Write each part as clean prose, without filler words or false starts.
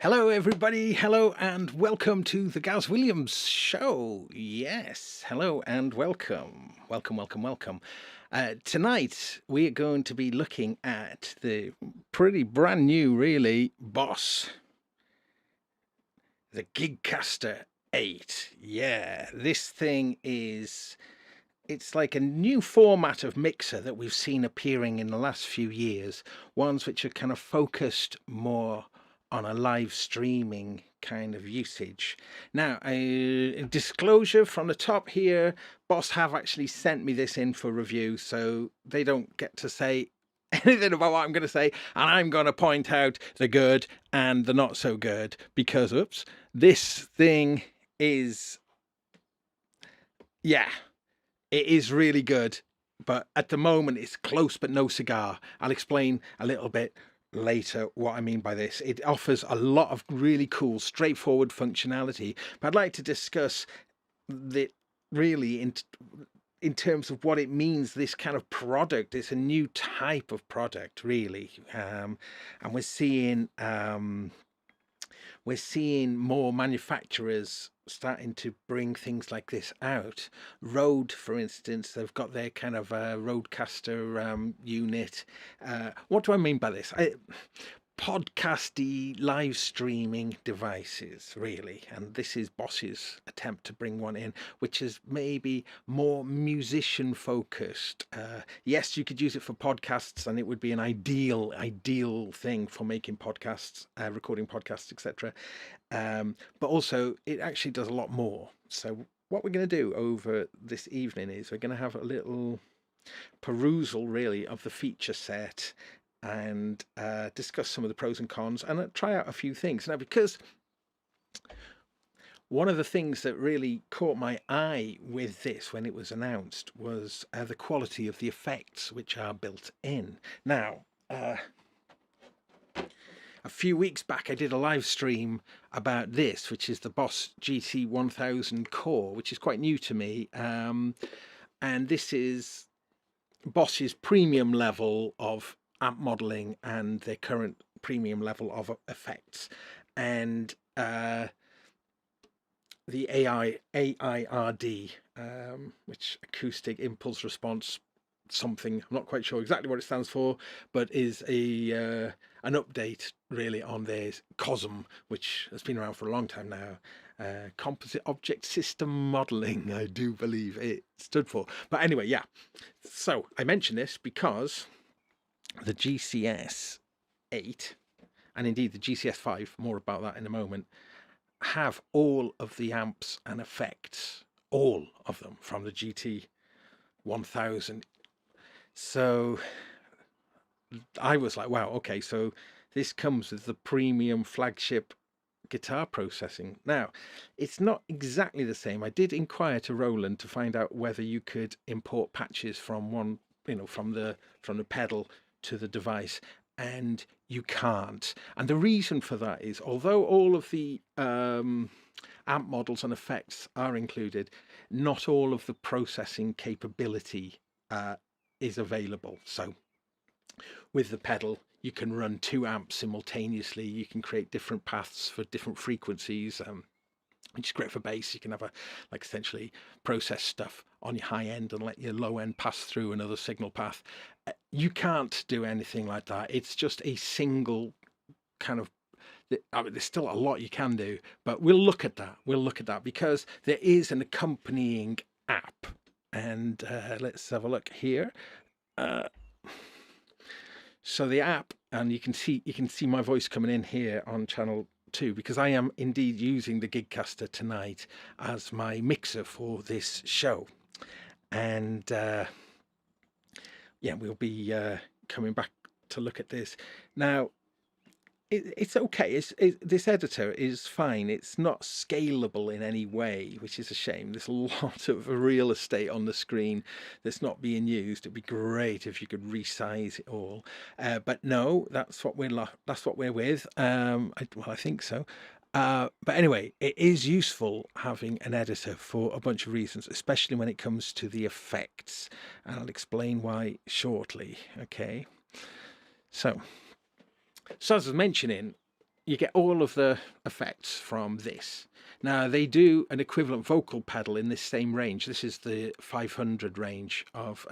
Hello, everybody. Hello, and welcome to the Gaz Williams Show. Yes, hello, and welcome. Welcome. Tonight, we are going to be looking at the pretty brand new, really, Boss, the Gigcaster 8. Yeah, this thing it's like a new format of mixer that we've seen appearing in the last few years, ones which are kind of focused more on a live streaming kind of usage. Now, a disclosure from the top here, Boss have actually sent me this in for review, so they don't get to say anything about what I'm going to say, and I'm going to point out the good and the not so good, because, oops, this thing is, yeah, it is really good, but at the moment it's close but no cigar. I'll explain a little bit later what I mean by this. It offers a lot of really cool, straightforward functionality, but I'd like to discuss the really in terms of what it means. This kind of product, it's a new type of product, really, and we're seeing more manufacturers starting to bring things like this out. Rode, for instance, they've got their kind of Rodecaster unit. What do I mean by this? Podcasty live streaming devices, really, and this is Boss's attempt to bring one in which is maybe more musician focused. Yes, you could use it for podcasts and it would be an ideal thing for making podcasts, recording podcasts, etc. But also it actually does a lot more. So what we're going to do over this evening is we're going to have a little perusal, really, of the feature set and discuss some of the pros and cons and try out a few things. Now, because one of the things that really caught my eye with this when it was announced was the quality of the effects which are built in. Now, a few weeks back, I did a live stream about this, which is the Boss GT 1000 Core, which is quite new to me. And this is Boss's premium level of amp modeling and their current premium level of effects, and the AIRD, which acoustic impulse response something. I'm not quite sure exactly what it stands for, but is an update really on their COSM, which has been around for a long time now. Composite Object System Modeling, I do believe it stood for. But anyway, yeah. So I mention this because the GCS 8, and indeed the GCS 5, more about that in a moment, have all of the amps and effects, all of them, from the GT 1000. So I was like, wow, okay, so this comes with the premium Flagship guitar processing. Now, it's not exactly the same. I did inquire to Roland to find out whether you could import patches from one, from the pedal to the device, and you can't. And the reason for that is, although all of the amp models and effects are included, not all of the processing capability is available. So with the pedal, you can run 2 amps simultaneously. You can create different paths for different frequencies, which is great for bass. You can have essentially process stuff on your high end and let your low end pass through another signal path. You can't do anything like that. It's just a single kind of, there's still a lot you can do, but we'll look at that because there is an accompanying app. And let's have a look here. So the app, and you can see my voice coming in here on channel 2, because I am indeed using the Gigcaster tonight as my mixer for this show. And yeah, we'll be coming back to look at this. Now, it's okay. This editor is fine. It's not scalable in any way, which is a shame. There's a lot of real estate on the screen that's not being used. It'd be great if you could resize it all, but no, that's what we're with. I think so. But anyway, it is useful having an editor for a bunch of reasons, especially when it comes to the effects, and I'll explain why shortly. Okay, so as I was mentioning, you get all of the effects from this. Now they do an equivalent vocal pedal in this same range. This is the 500 range of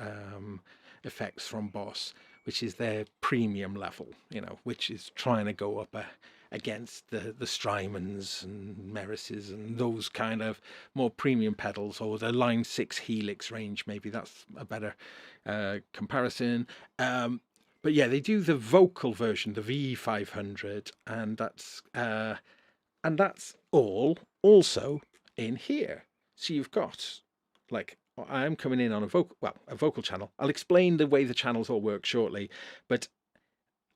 effects from Boss, which is their premium level, which is trying to go up against the Strymons and Merises and those kind of more premium pedals, or the Line 6 Helix range. Maybe that's a better comparison. But yeah, they do the vocal version, the V500, and that's all also in here. So you've got, like, I am coming in on a vocal channel. I'll explain the way the channels all work shortly, but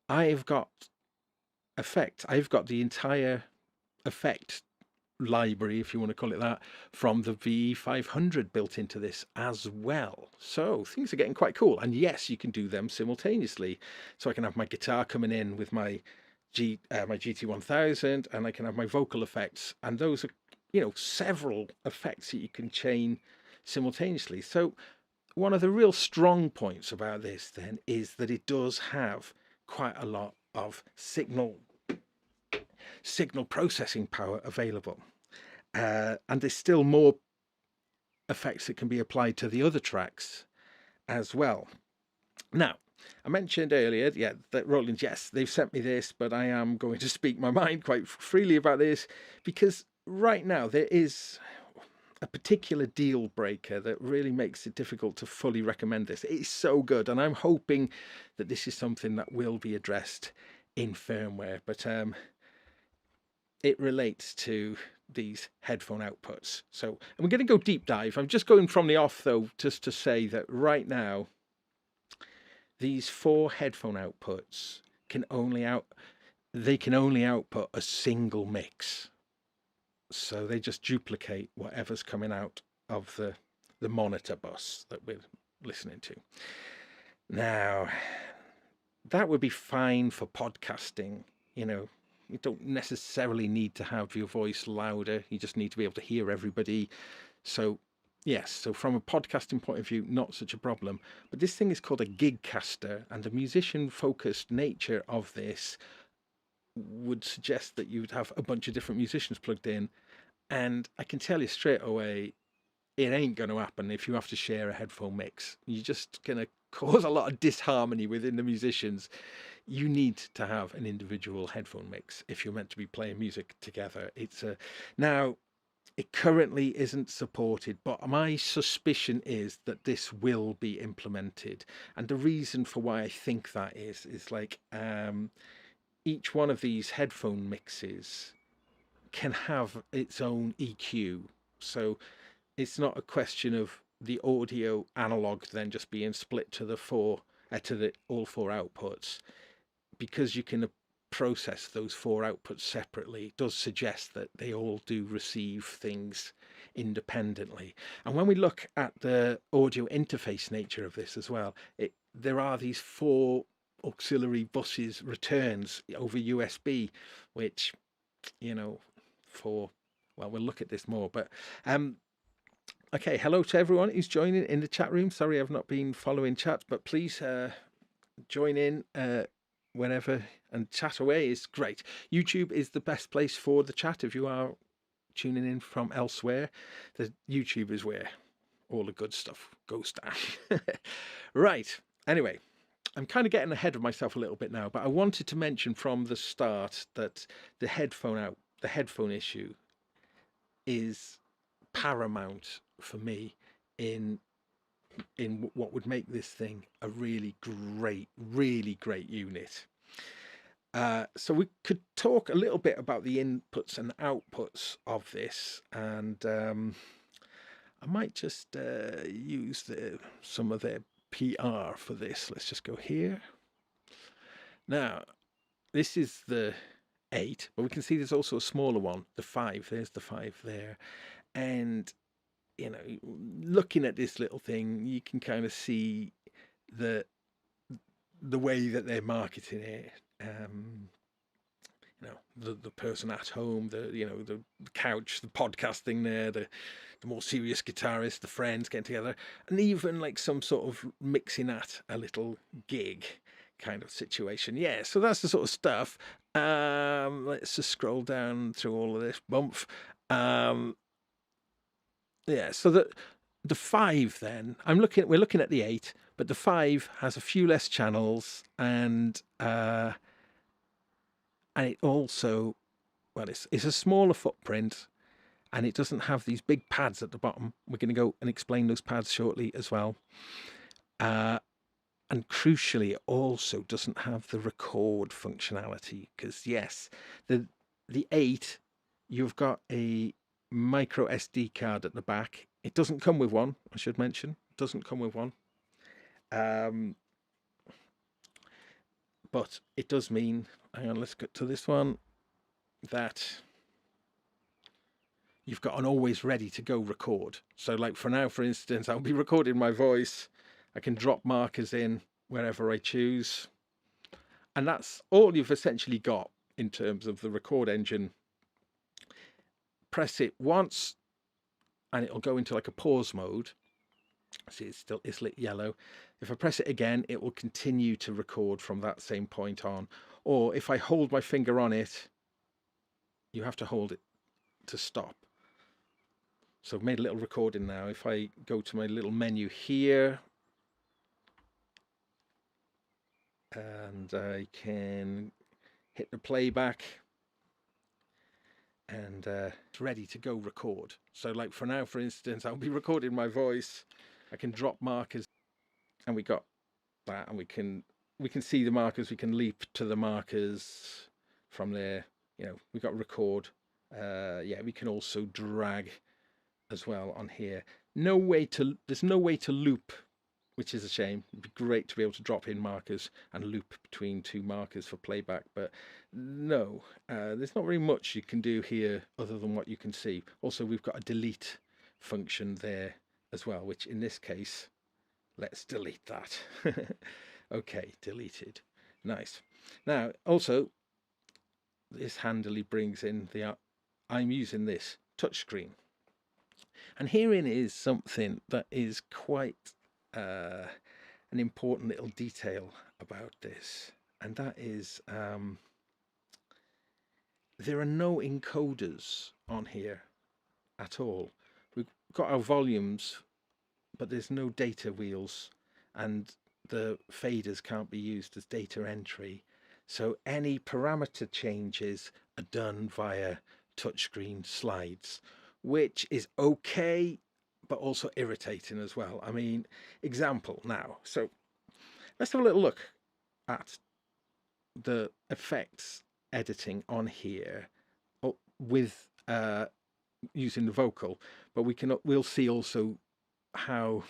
I've got the entire effect library, if you want to call it that, from the V500 built into this as well. So things are getting quite cool. And yes, you can do them simultaneously. So I can have my guitar coming in with my my GT1000, and I can have my vocal effects, and those are, several effects that you can chain simultaneously. So one of the real strong points about this then is that it does have quite a lot of signal processing power available, and there's still more effects that can be applied to the other tracks as well. Now, I mentioned earlier, that Roland, yes, they've sent me this, but I am going to speak my mind quite freely about this, because right now there is a particular deal breaker that really makes it difficult to fully recommend this. It's so good, and I'm hoping that this is something that will be addressed in firmware, but it relates to these headphone outputs. So I'm going to go deep dive. I'm just going from the off, though, just to say that right now these 4 headphone outputs can only output a single mix. So they just duplicate whatever's coming out of the monitor bus that we're listening to. Now, that would be fine for podcasting. You don't necessarily need to have your voice louder. You just need to be able to hear everybody. So yes, so from a podcasting point of view, not such a problem. But this thing is called a Gigcaster, and the musician-focused nature of this would suggest that you would have a bunch of different musicians plugged in. And I can tell you straight away, it ain't going to happen if you have to share a headphone mix. You're just going to cause a lot of disharmony within the musicians. You need to have an individual headphone mix if you're meant to be playing music together. Now, it currently isn't supported, but my suspicion is that this will be implemented. And the reason for why I think that is like each one of these headphone mixes can have its own EQ. So it's not a question of the audio analog then just being split to all 4 outputs, because you can process those 4 outputs separately. It does suggest that they all do receive things independently. And when we look at the audio interface nature of this as well, there are these 4 auxiliary buses returns over USB, which, we'll look at this more. But okay, hello to everyone who's joining in the chat room. Sorry I've not been following chat, but please join in whenever and chat away. Is great. YouTube is the best place for the chat. If you are tuning in from elsewhere, the YouTube is where all the good stuff goes down. Right. Anyway, I'm kind of getting ahead of myself a little bit now, but I wanted to mention from the start that the headphone issue is paramount for me in what would make this thing a really great unit. So we could talk a little bit about the inputs and outputs of this, and I might just use some of their PR for this. Let's just go here. Now, this is the 8, but we can see there's also a smaller one, the 5. There's the 5 there. And, looking at this little thing, you can kind of see the way that they're marketing it. The person at home, the couch, the podcasting there, the more serious guitarist, the friends getting together, and even like some sort of mixing at a little gig kind of situation. Yeah, so that's the sort of stuff. Let's just scroll down through all of this bump. Yeah, so the 5 then, we're looking at the 8, but the 5 has a few less channels, and it also, well, it's a smaller footprint, and it doesn't have these big pads at the bottom. We're going to go and explain those pads shortly as well. And crucially, it also doesn't have the record functionality, because yes, the 8, you've got a micro SD card at the back. It doesn't come with one, I should mention. It doesn't come with one. But it does mean, hang on, let's get to this one, that you've got an always ready to go record. So like for now, for instance, I'll be recording my voice. I can drop markers in wherever I choose. And that's all you've essentially got in terms of the record engine. Press it once and it'll go into like a pause mode. See, it's lit yellow. If I press it again, it will continue to record from that same point on. Or if I hold my finger on it, you have to hold it to stop. So I've made a little recording now. If I go to my little menu here, and I can hit the playback, and it's ready to go record. So like for now, for instance, I'll be recording my voice. I can drop markers, and we got that, and we can see the markers. We can leap to the markers from there. You know, we got record. Yeah, we can also drag as well on here. There's no way to loop, which is a shame. It'd be great to be able to drop in markers and loop between 2 markers for playback, but no, there's not very much you can do here other than what you can see. Also, we've got a delete function there as well, which in this case, let's delete that. Okay, deleted. Nice. Now, also, this handily brings in I'm using this touchscreen. And herein is something that is quite an important little detail about this, and that is there are no encoders on here at all. We've got our volumes, but there's no data wheels, and the faders can't be used as data entry. So any parameter changes are done via touchscreen slides, which is okay, but also irritating as well. I mean, example now. So let's have a little look at the effects editing on here with using the vocal, but we'll see also how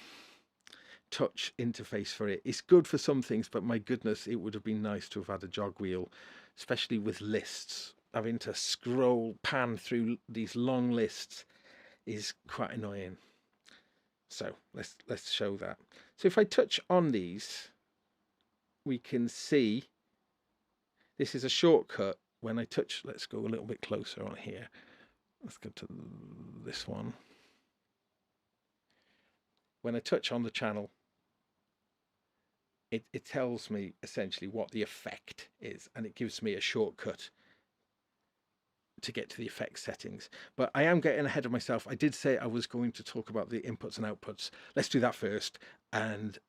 touch interface for it. It's good for some things, but my goodness, it would have been nice to have had a jog wheel, especially with lists. Having to pan through these long lists is quite annoying. So let's show that. So if I touch on these, we can see this is a shortcut. When I touch, let's go a little bit closer on here. Let's go to this one. When I touch on the channel, it tells me essentially what the effect is, and it gives me a shortcut to get to the effect settings. But I am getting ahead of myself. I did say I was going to talk about the inputs and outputs. Let's do that first, and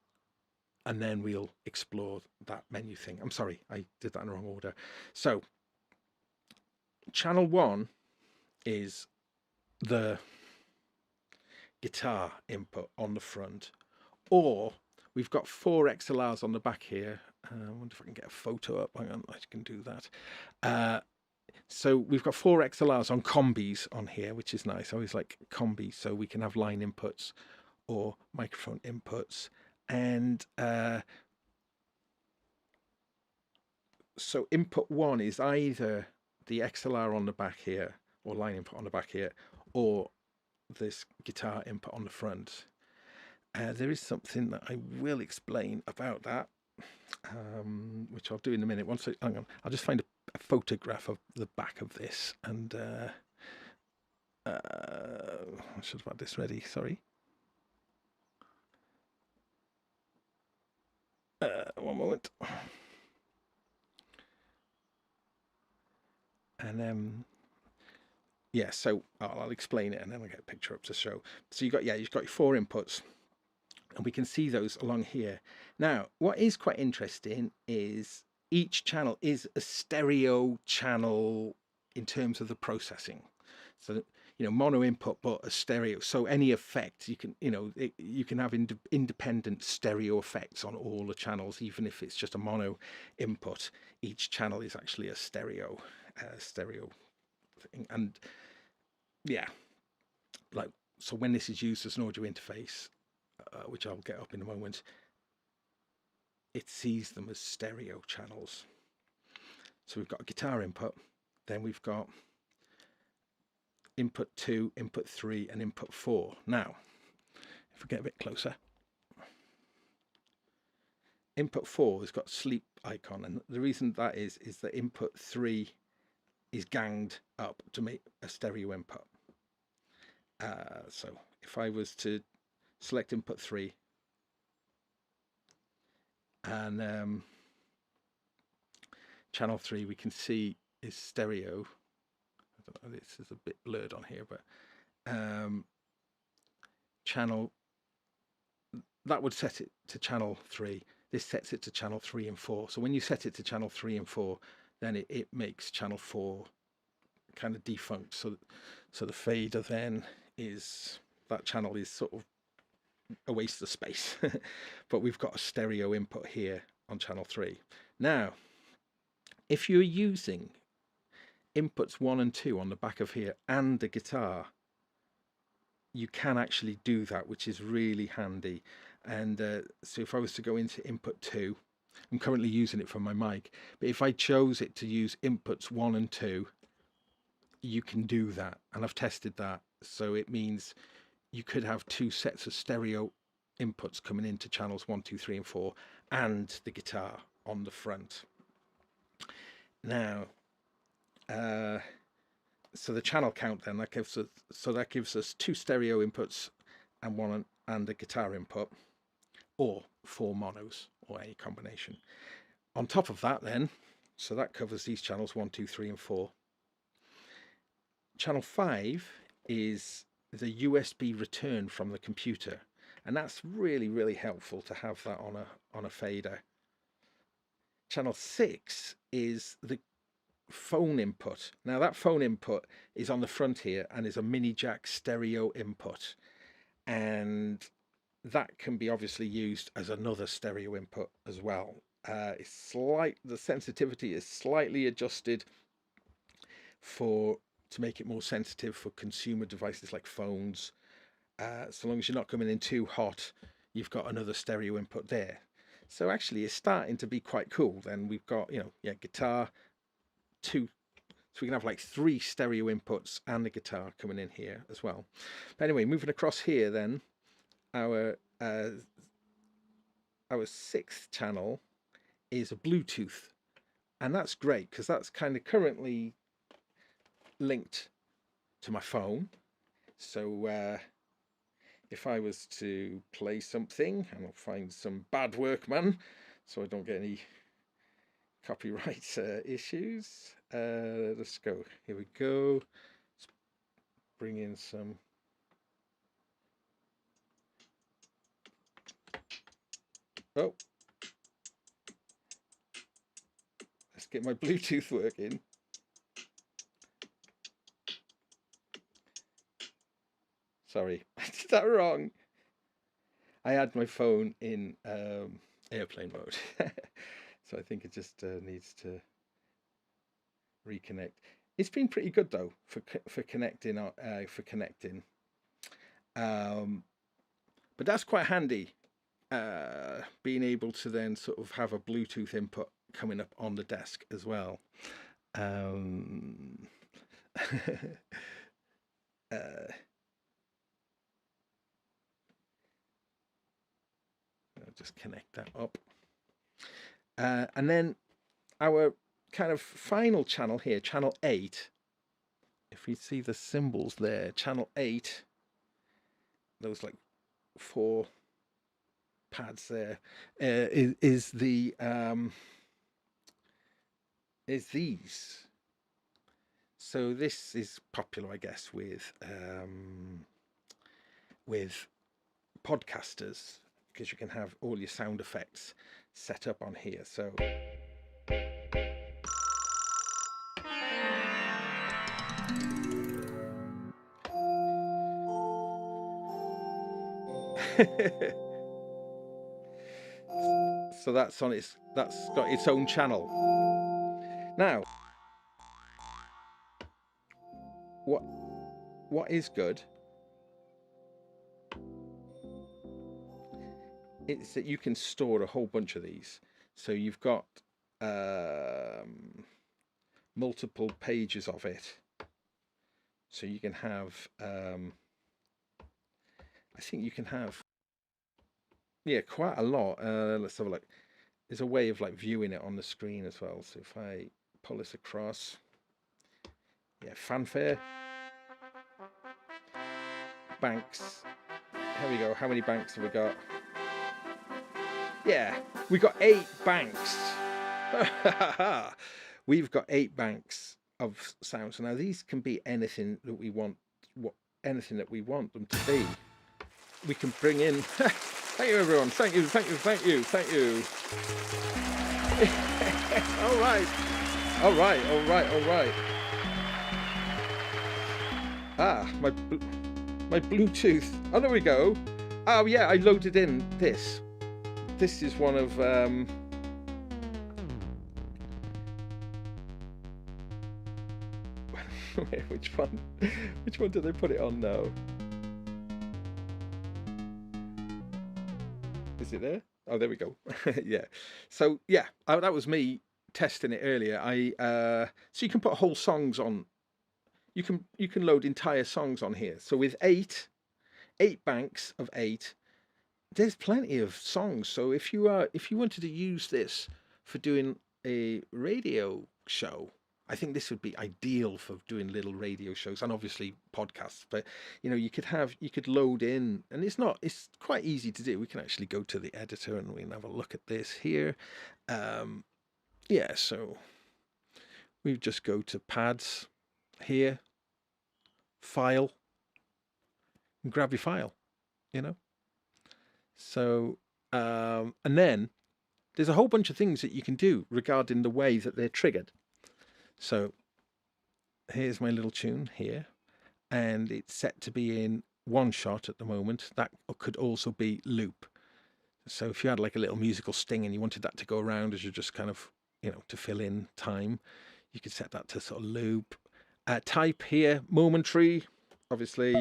then we'll explore that menu thing. I'm sorry, I did that in the wrong order. So channel 1 is the guitar input on the front, or we've got 4 XLRs on the back here. I wonder if I can get a photo up. Hang on, I can do that. So we've got 4 XLRs on combis on here, which is nice. I always like combis, so we can have line inputs or microphone inputs. And so input 1 is either the XLR on the back here, or line input on the back here, or this guitar input on the front. There is something that I will explain about that, which I'll do in a minute. Hang on, I'll just find a photograph of the back of this, and I should have had this ready. Sorry. One moment. And yeah, so I'll explain it and then I'll get a picture up to show. So you've got your 4 inputs, and we can see those along here. Now, what is quite interesting is each channel is a stereo channel in terms of the processing. So, mono input, but a stereo. So any effect you can, you can have independent stereo effects on all the channels, even if it's just a mono input. Each channel is actually a stereo thing. And yeah, like, so when this is used as an audio interface, which I'll get up in a moment, it sees them as stereo channels. So we've got a guitar input, then we've got input 2, input 3, and input 4. Now, if we get a bit closer, input 4 has got sleep icon, and the reason that is that input 3 is ganged up to make a stereo input. So if I was to select input 3 and channel 3, we can see is stereo. I don't know, this is a bit blurred on here, but channel, that would set it to channel 3. This sets it to channel 3 and 4. So when you set it to channel 3 and 4, then it makes channel 4 kind of defunct. So the fader then is, that channel is sort of a waste of space. But we've got a stereo input here on channel 3. Now, if you're using inputs 1 and 2 on the back of here and the guitar, you can actually do that, which is really handy. And so if I was to go into input 2, I'm currently using it from my mic, but if I chose it to use inputs 1 and 2, you can do that, and I've tested that. So it means you could have 2 sets of stereo inputs coming into channels 1, 2, 3, and 4, and the guitar on the front. Now, so the channel count then, that gives us 2 stereo inputs and 1 and a guitar input, or 4 monos, or any combination. On top of that then, so that covers these channels 1, 2, 3, and 4. Channel 5 is the USB return from the computer, and that's really, really helpful to have that on a fader. Channel 6 is the phone input. Now that phone input is on the front here and is a mini jack stereo input, and that can be obviously used as another stereo input as well. The sensitivity is slightly adjusted to make it more sensitive for consumer devices like phones. So long as you're not coming in too hot, you've got another stereo input there. So actually it's starting to be quite cool. Then we've got, guitar, 2, so we can have like 3 stereo inputs and the guitar coming in here as well. But anyway, moving across here then, our 6th channel is a Bluetooth, and that's great because that's kind of currently linked to my phone. So if I was to play something, and I'll find some Bad Workman so I don't get any copyright issues. Let's go. Here we go. Let's bring in some. Oh, let's get my Bluetooth working. Sorry, I did that wrong. I had my phone in airplane mode. So I think it just needs to reconnect. It's been pretty good though for connecting. But that's quite handy, being able to then sort of have a Bluetooth input coming up on the desk as well. I'll just connect that up. And then our kind of final channel here, channel 8, if you see the symbols there, channel 8, those like 4 pads there, is these. So this is popular, I guess, with podcasters, because you can have all your sound effects set up on here. So so that's got its own channel. Now, what is good is that you can store a whole bunch of these. So you've got multiple pages of it. So you can have, I think you can have, quite a lot. Let's have a look. There's a way of like viewing it on the screen as well. So if I pull this across, fanfare, banks. Here we go. How many banks have we got? Yeah, we got 8 banks. We've got 8 banks of sounds. Now these can be anything that we want, anything that we want them to be. We can bring in. Thank you, everyone. Thank you. All right. Ah, my Bluetooth. Oh, there we go. Oh yeah, I loaded in this. This is one of which one did they put it on now? Is it there? Oh, there we go. Yeah. So yeah, that was me testing it earlier. So you can put whole songs on. You can load entire songs on here. So with 8 banks of 8, there's plenty of songs. So if you wanted to use this for doing a radio show, I think this would be ideal for doing little radio shows and obviously podcasts. But you could load in, and it's quite easy to do. We can actually go to the editor and we can have a look at this here. So we just go to pads here, file, and grab your file, So, and then there's a whole bunch of things that you can do regarding the way that they're triggered. So here's my little tune here, and it's set to be in 1 shot at the moment. That could also be loop. So if you had like a little musical sting and you wanted that to go around as you're just kind of, to fill in time, you could set that to sort of loop. Type here, momentary, obviously.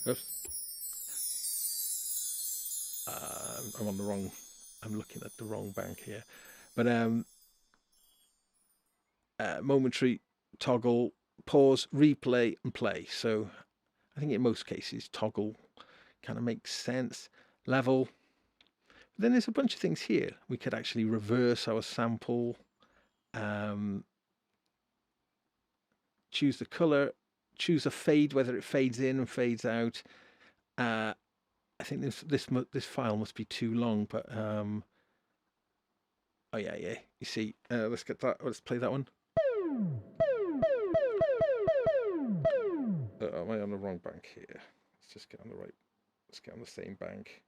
Oops. I'm looking at the wrong bank here, but momentary, toggle, pause, replay, and play. So I think in most cases toggle kind of makes sense. Level. Then there's a bunch of things here. We could actually reverse our sample, choose the color, choose a fade, whether it fades in and fades out. I think this file must be too long, but oh yeah. You see, let's get that. Let's play that one. Am I on the wrong bank here? Let's just get on the right. Let's get on the same bank.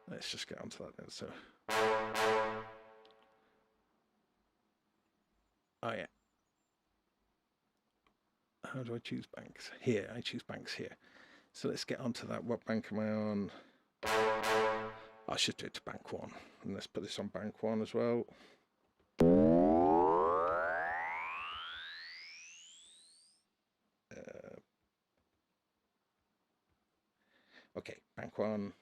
Let's just get onto that then. So, oh yeah. How do I choose banks? Here, I choose banks here. So let's get onto that. What bank am I on? I should do it to bank 1. And let's put this on bank 1 as well. Okay, bank 1.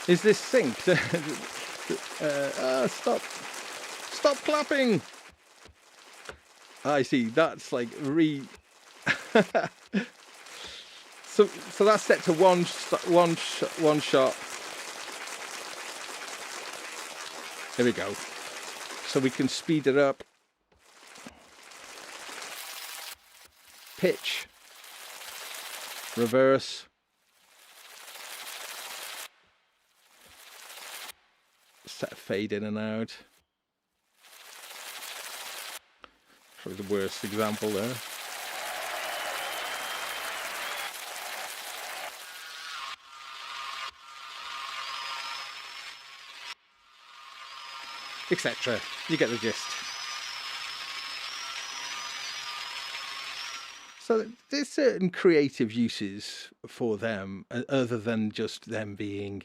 Is this synced? Stop clapping. I see. That's like so that's set to one shot. There we go. So we can speed it up, pitch, reverse, set fade in and out. Probably the worst example there. Etc. You get the gist. So there's certain creative uses for them, other than just them being,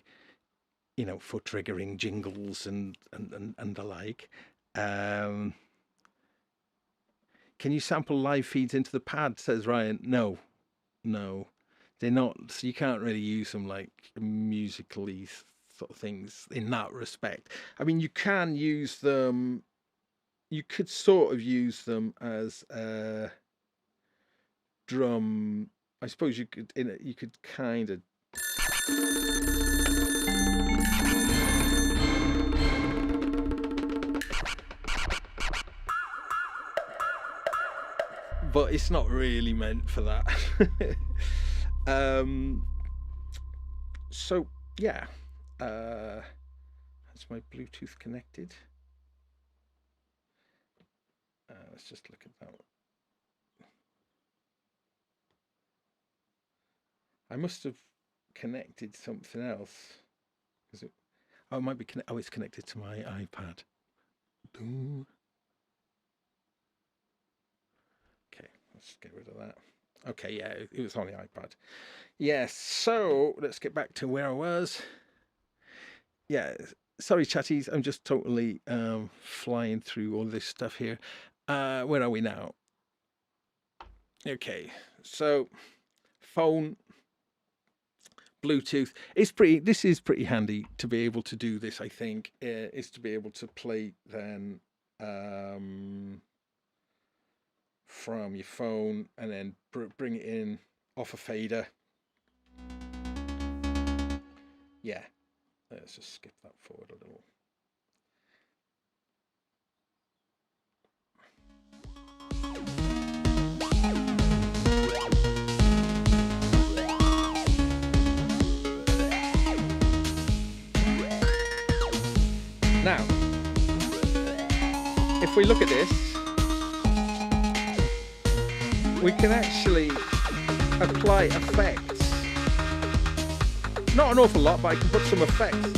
you know, for triggering jingles and the like. Can you sample live feeds into the pad? Says Ryan. No, they're not. So you can't really use them like musically sort of things in that respect. I mean, you can use them. You could sort of use them as a drum. I suppose you could. You could kind of. But it's not really meant for that. So yeah, that's my Bluetooth connected. Let's just look at that one. I must have connected something else. Is it? Oh, it might be. Oh, it's connected to my iPad. Ooh. Okay, let's get rid of that. Okay, yeah, it was on the iPad. Yes, so let's get back to where I was. Yeah, sorry, chatties, I'm just totally flying through all this stuff here. Where are we now? Okay, so phone, Bluetooth. This is pretty handy to be able to do this, I think, is to be able to play then from your phone and then bring it in off a fader. Yeah, let's just skip that forward a little. Now, if we look at this, we can actually apply effects. Not an awful lot, but I can put some effects.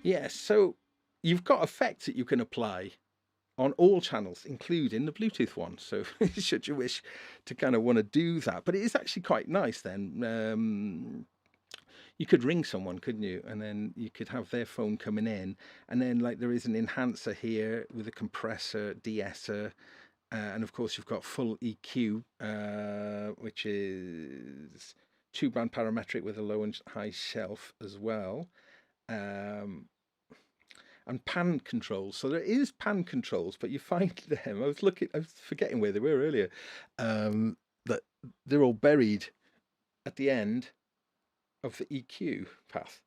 Yeah, so you've got effects that you can apply on all channels, including the Bluetooth one. So should you wish to kind of want to do that, but it is actually quite nice then. You could ring someone, couldn't you? And then you could have their phone coming in, and then like there is an enhancer here with a compressor, de-esser, and of course you've got full EQ, which is 2-band parametric with a low and high shelf as well. And pan controls. So there is pan controls, but you find them. I was forgetting where they were earlier. That they're all buried at the end of the EQ path.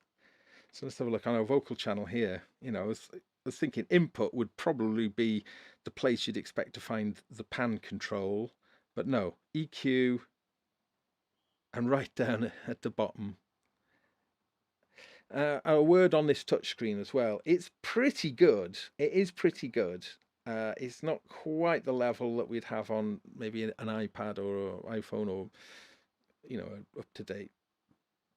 So let's have a look on our vocal channel here. You know, I was thinking input would probably be the place you'd expect to find the pan control, but no, EQ, and right down at the bottom. A word on this touchscreen as well. It's pretty good. It is pretty good. It's not quite the level that we'd have on maybe an iPad or an iPhone or, you know, an up-to-date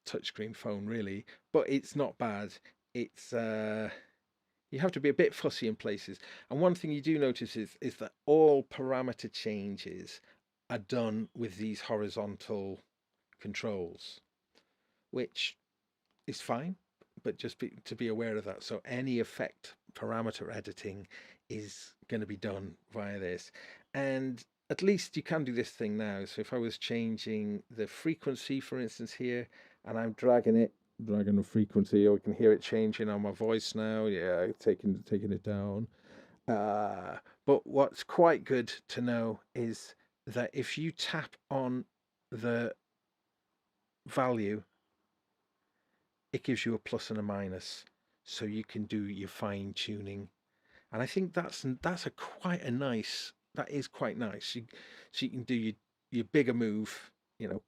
touchscreen phone, really. But it's not bad. It's you have to be a bit fussy in places. And one thing you do notice is that all parameter changes are done with these horizontal controls, which is fine, but just to be aware of that. So any effect parameter editing is going to be done via this. And at least you can do this thing now. So if I was changing the frequency, for instance, here, and I'm dragging the frequency, or you can hear it changing on my voice now. Yeah, taking it down. Uh, but what's quite good to know is that if you tap on the value, it gives you a plus and a minus, so you can do your fine tuning. And I think that's that is quite nice. So you can do your bigger move, you know,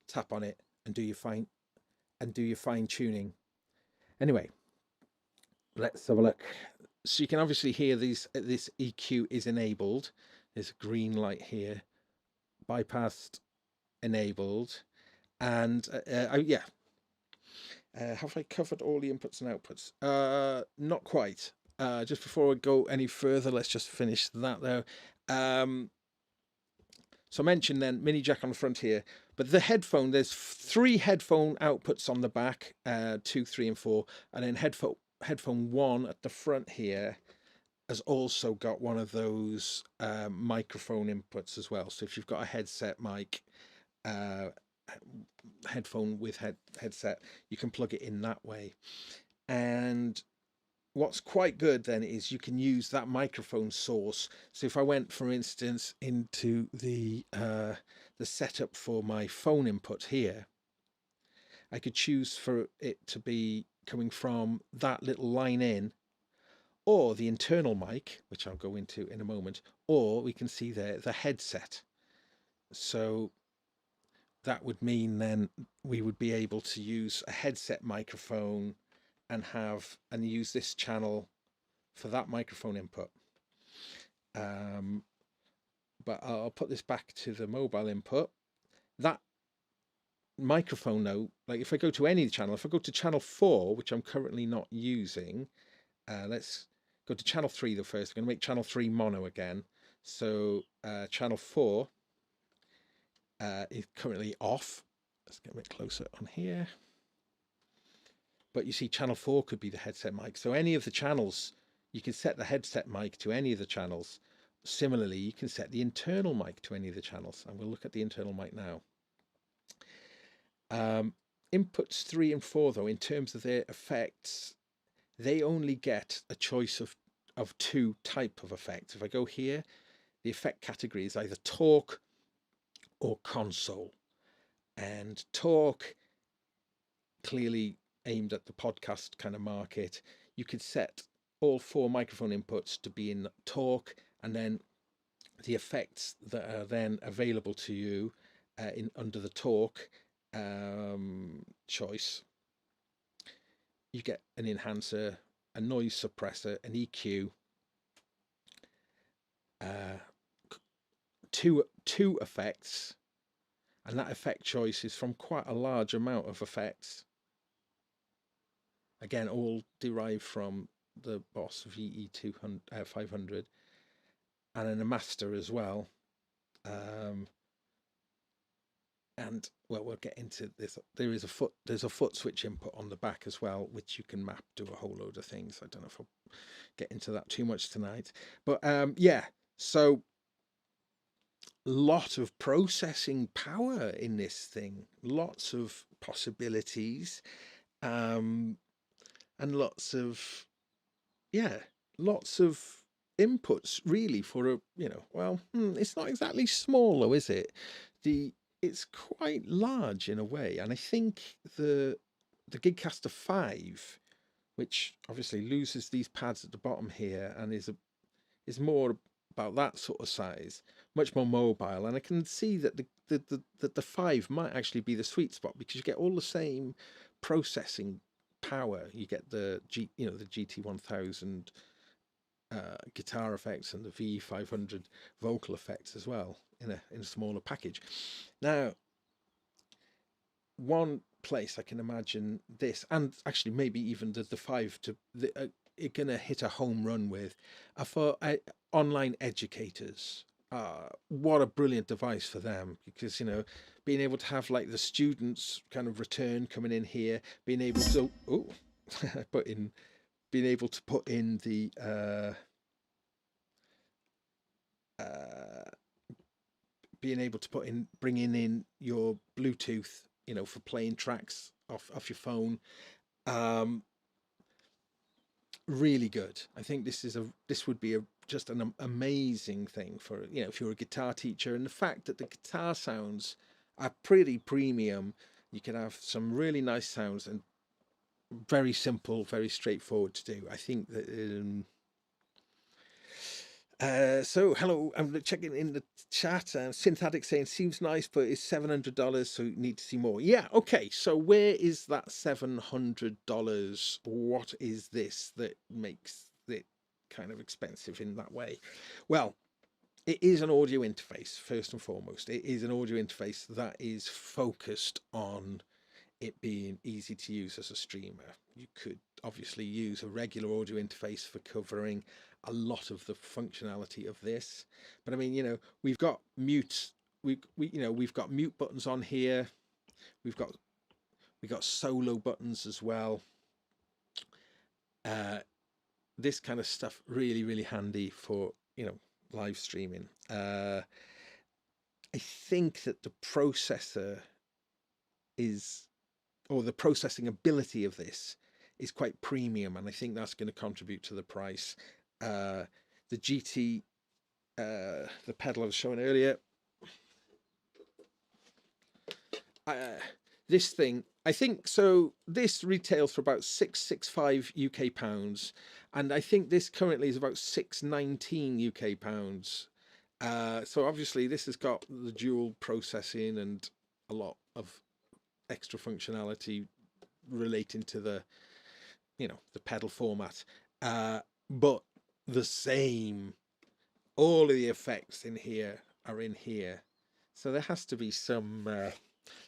tap on it and do your fine tuning. Anyway, let's have a look. So you can obviously hear this EQ is enabled. There's a green light here, bypassed, enabled, and yeah. Have I covered all the inputs and outputs? Not quite. Just before I go any further, let's just finish that though. So I mentioned then mini jack on the front here, but the headphone, there's 3 headphone outputs on the back, 2, 3, and 4, and then headphone 1 at the front here has also got one of those microphone inputs as well. So if you've got a headset mic, headphone with headset, you can plug it in that way. And what's quite good then is you can use that microphone source. So if I went, for instance, into the setup for my phone input here, I could choose for it to be coming from that little line in, or the internal mic, which I'll go into in a moment, or we can see there the headset. So that would mean then we would be able to use a headset microphone and use this channel for that microphone input. But I'll put this back to the mobile input. That microphone though, like if I go to any channel, if I go to channel 4, which I'm currently not using, let's go to channel 3 though first. I'm going to make channel 3 mono again. So channel 4 is currently off. Let's get a bit closer on here. But you see channel 4 could be the headset mic. So any of the channels, you can set the headset mic to any of the channels. Similarly, you can set the internal mic to any of the channels. And we'll look at the internal mic now. Inputs 3 and 4 though, in terms of their effects, they only get a choice of 2 type of effects. If I go here, the effect category is either talk or console. And talk, clearly aimed at the podcast kind of market. You could set all 4 microphone inputs to be in talk, and then the effects that are then available to you under the talk choice. You get an enhancer, a noise suppressor, an EQ, two effects, and that effect choice is from quite a large amount of effects. Again, all derived from the Boss VE500, and then a master as well. And well, we'll get into this. There's a foot switch input on the back as well, which you can map to a whole load of things. I don't know if I'll get into that too much tonight, but yeah. So lot of processing power in this thing, lots of possibilities, and lots of inputs really for a, well, it's not exactly small though, is it? It's quite large in a way, and I think the Gigcaster 5, which obviously loses these pads at the bottom here and is more about that sort of size, much more mobile, and I can see that the 5 might actually be the sweet spot, because you get all the same processing power. You get the GT1000 guitar effects and the V500 vocal effects as well in a smaller package. Now, one place I can imagine this, and actually maybe even the 5 it's gonna hit a home run with, are for online educators. What a brilliant device for them, because being able to have like the students kind of return coming in here, being able to put in the uh, being able to bringing in your Bluetooth, for playing tracks off your phone. Um, Really good. I think this would be just an amazing thing for, if you're a guitar teacher, and the fact that the guitar sounds are pretty premium. You can have some really nice sounds and very simple, very straightforward to do. I think that so hello, I'm checking in the chat. Synthetic saying seems nice, but it's $700, so you need to see more. Yeah, okay. So where is that $700? What is this that makes it kind of expensive in that way? Well, it is an audio interface first and foremost. It is an audio interface that is focused on it being easy to use as a streamer. You could obviously use a regular audio interface for covering a lot of the functionality of this, but I mean, we've got mute, we've got mute buttons on here. We've got solo buttons as well. This kind of stuff really, really handy for live streaming. I think that the processor or the processing ability of this is quite premium, and I think that's going to contribute to the price. The GT, the pedal I was showing earlier, this thing, I think, so this retails for about £665 UK, and I think this currently is about £619 UK. So obviously this has got the dual processing and a lot of extra functionality relating to the pedal format, but the same, all of the effects in here are in here, so there has to be some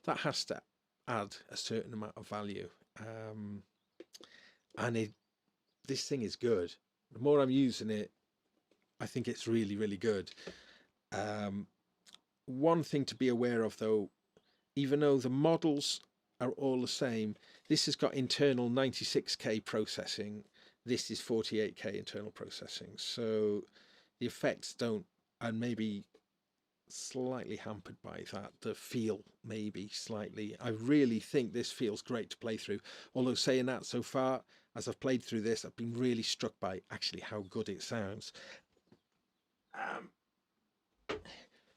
that has to add a certain amount of value, and this thing is good. The more I'm using it, I think it's really, really good. One thing to be aware of though, even though the models are all the same, this has got internal 96K processing. This is 48K internal processing. So the effects are maybe slightly hampered by that. The feel maybe slightly. I really think this feels great to play through. Although saying that, so far as I've played through this, I've been really struck by actually how good it sounds.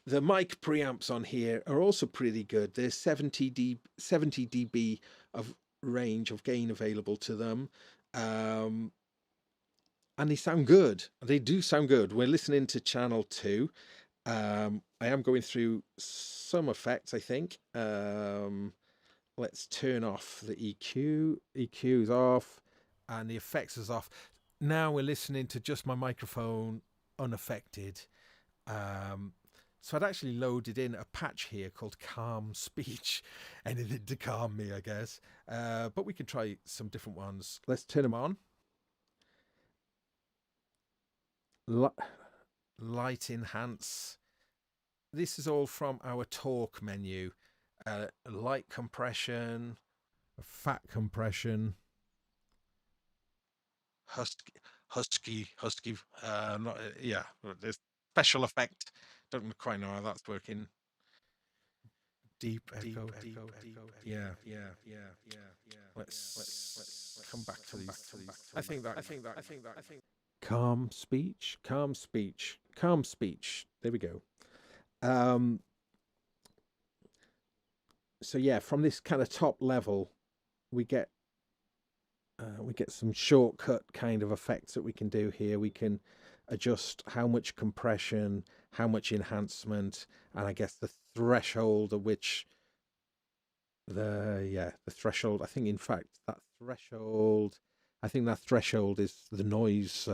The mic preamps on here are also pretty good. There's 70 dB of range of gain available to them, and they sound good. They do sound good. We're listening to channel 2. I am going through some effects, I think. Let's turn off the EQ. EQ is off, and the effects is off. Now we're listening to just my microphone unaffected. So I'd actually loaded in a patch here called Calm Speech. Anything to calm me, I guess. But we can try some different ones. Let's turn them on. Light enhance. This is all from our talk menu. Light compression, fat compression, husky. Yeah, there's special effect. Don't quite know how that's working. Deep echo. Yeah. Let's come back to these. I think that. Calm speech. There we go. So yeah, from this kind of top level, we get some shortcut kind of effects that we can do here. We can adjust how much compression, how much enhancement, and I guess the threshold at which the threshold. I think in fact that threshold is the noise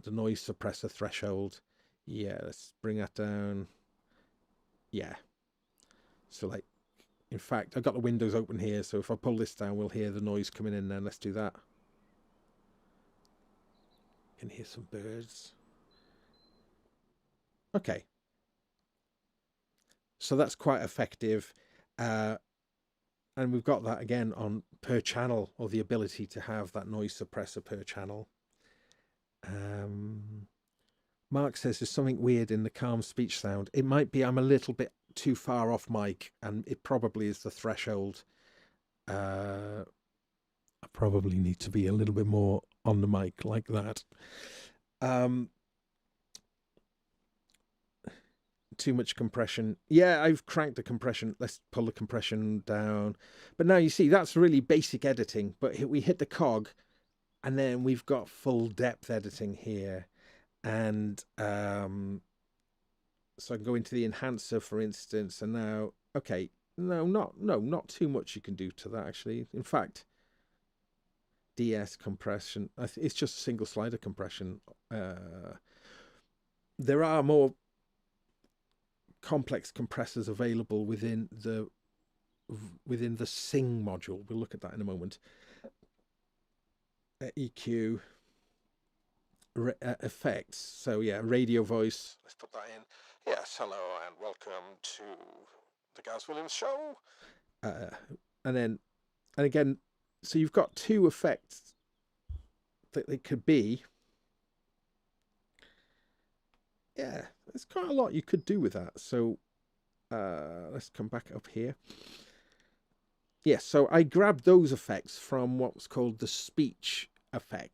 suppressor threshold. Yeah, let's bring that down. Yeah. So like, in fact, I've got the windows open here, so if I pull this down, we'll hear the noise coming in then. Let's do that. You can hear some birds. Okay. So that's quite effective. And we've got that again on per channel, or the ability to have that noise suppressor per channel. Mark says there's something weird in the calm speech sound. It might be I'm a little bit too far off mic, and it probably is the threshold. I probably need to be a little bit more on the mic like that. Too much compression. Yeah, I've cranked the compression. Let's pull the compression down. But now you see, that's really basic editing. But we hit the cog, and then we've got full depth editing here. And so I can go into the enhancer, for instance, and now, okay, not too much you can do to that, actually. In fact, DS compression, it's just single slider compression. There are more complex compressors available within the Sing module. We'll look at that in a moment. EQ, effects. So yeah, radio voice. Let's put that in. Yes, hello and welcome to the Gaz Williams Show. And again, so you've got two effects that they could be. Yeah, there's quite a lot you could do with that. So let's come back up here. Yes, so I grabbed those effects from what's called the speech effect.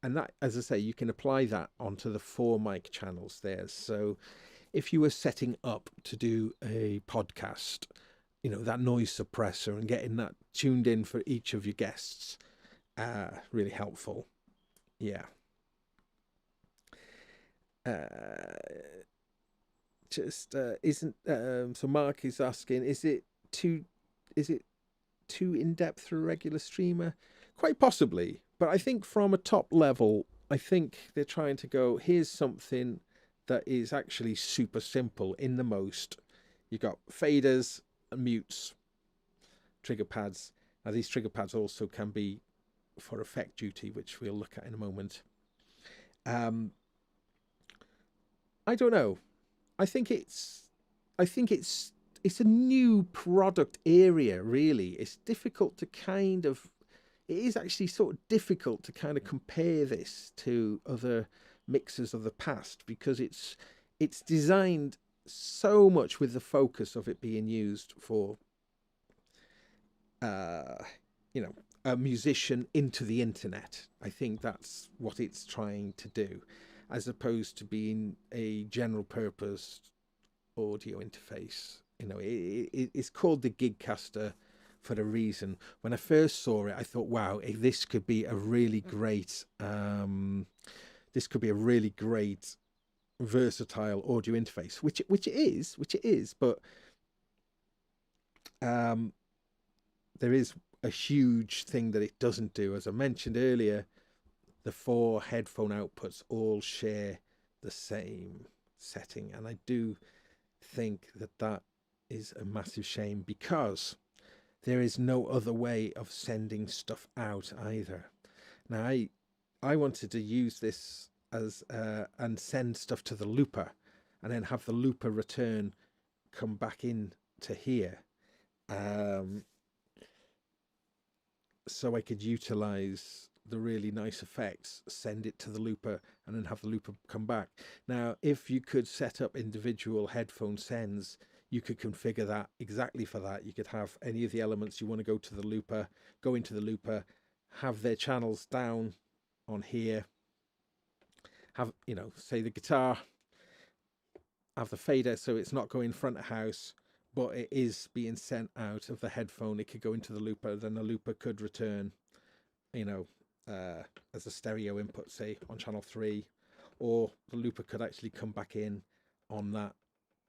And that, as I say, you can apply that onto the 4 mic channels there. So if you were setting up to do a podcast, that noise suppressor and getting that tuned in for each of your guests, really helpful. Yeah. So Mark is asking, is it too in-depth for a regular streamer? Quite possibly, but I think from a top level, I think they're trying to go, here's something that is actually super simple in the most. You've got faders and mutes, trigger pads. Now these trigger pads also can be for effect duty, which we'll look at in a moment. I don't know. I think it's a new product area, really. It's difficult to it is actually sort of difficult to kind of compare this to other mixers of the past, because it's designed so much with the focus of it being used for a musician into the internet. I think that's what it's trying to do, as opposed to being a general purpose audio interface. It's called the Gigcaster for a reason. When I first saw it, I thought, wow, this could be a really great versatile audio interface, which it is, but there is a huge thing that it doesn't do. As I mentioned earlier, the 4 headphone outputs all share the same setting, and I do think that is a massive shame, because there is no other way of sending stuff out either. Now I wanted to use this as and send stuff to the looper, and then have the looper come back in to here, so I could utilize the really nice effects, send it to the looper, and then have the looper come back. Now, if you could set up individual headphone sends, you could configure that exactly for that. You could have any of the elements you want to go into the looper, have their channels down on here, have, say the guitar, have the fader so it's not going front of house, but it is being sent out of the headphone. It could go into the looper, then the looper could return, as a stereo input, say on channel 3, or the looper could actually come back in on that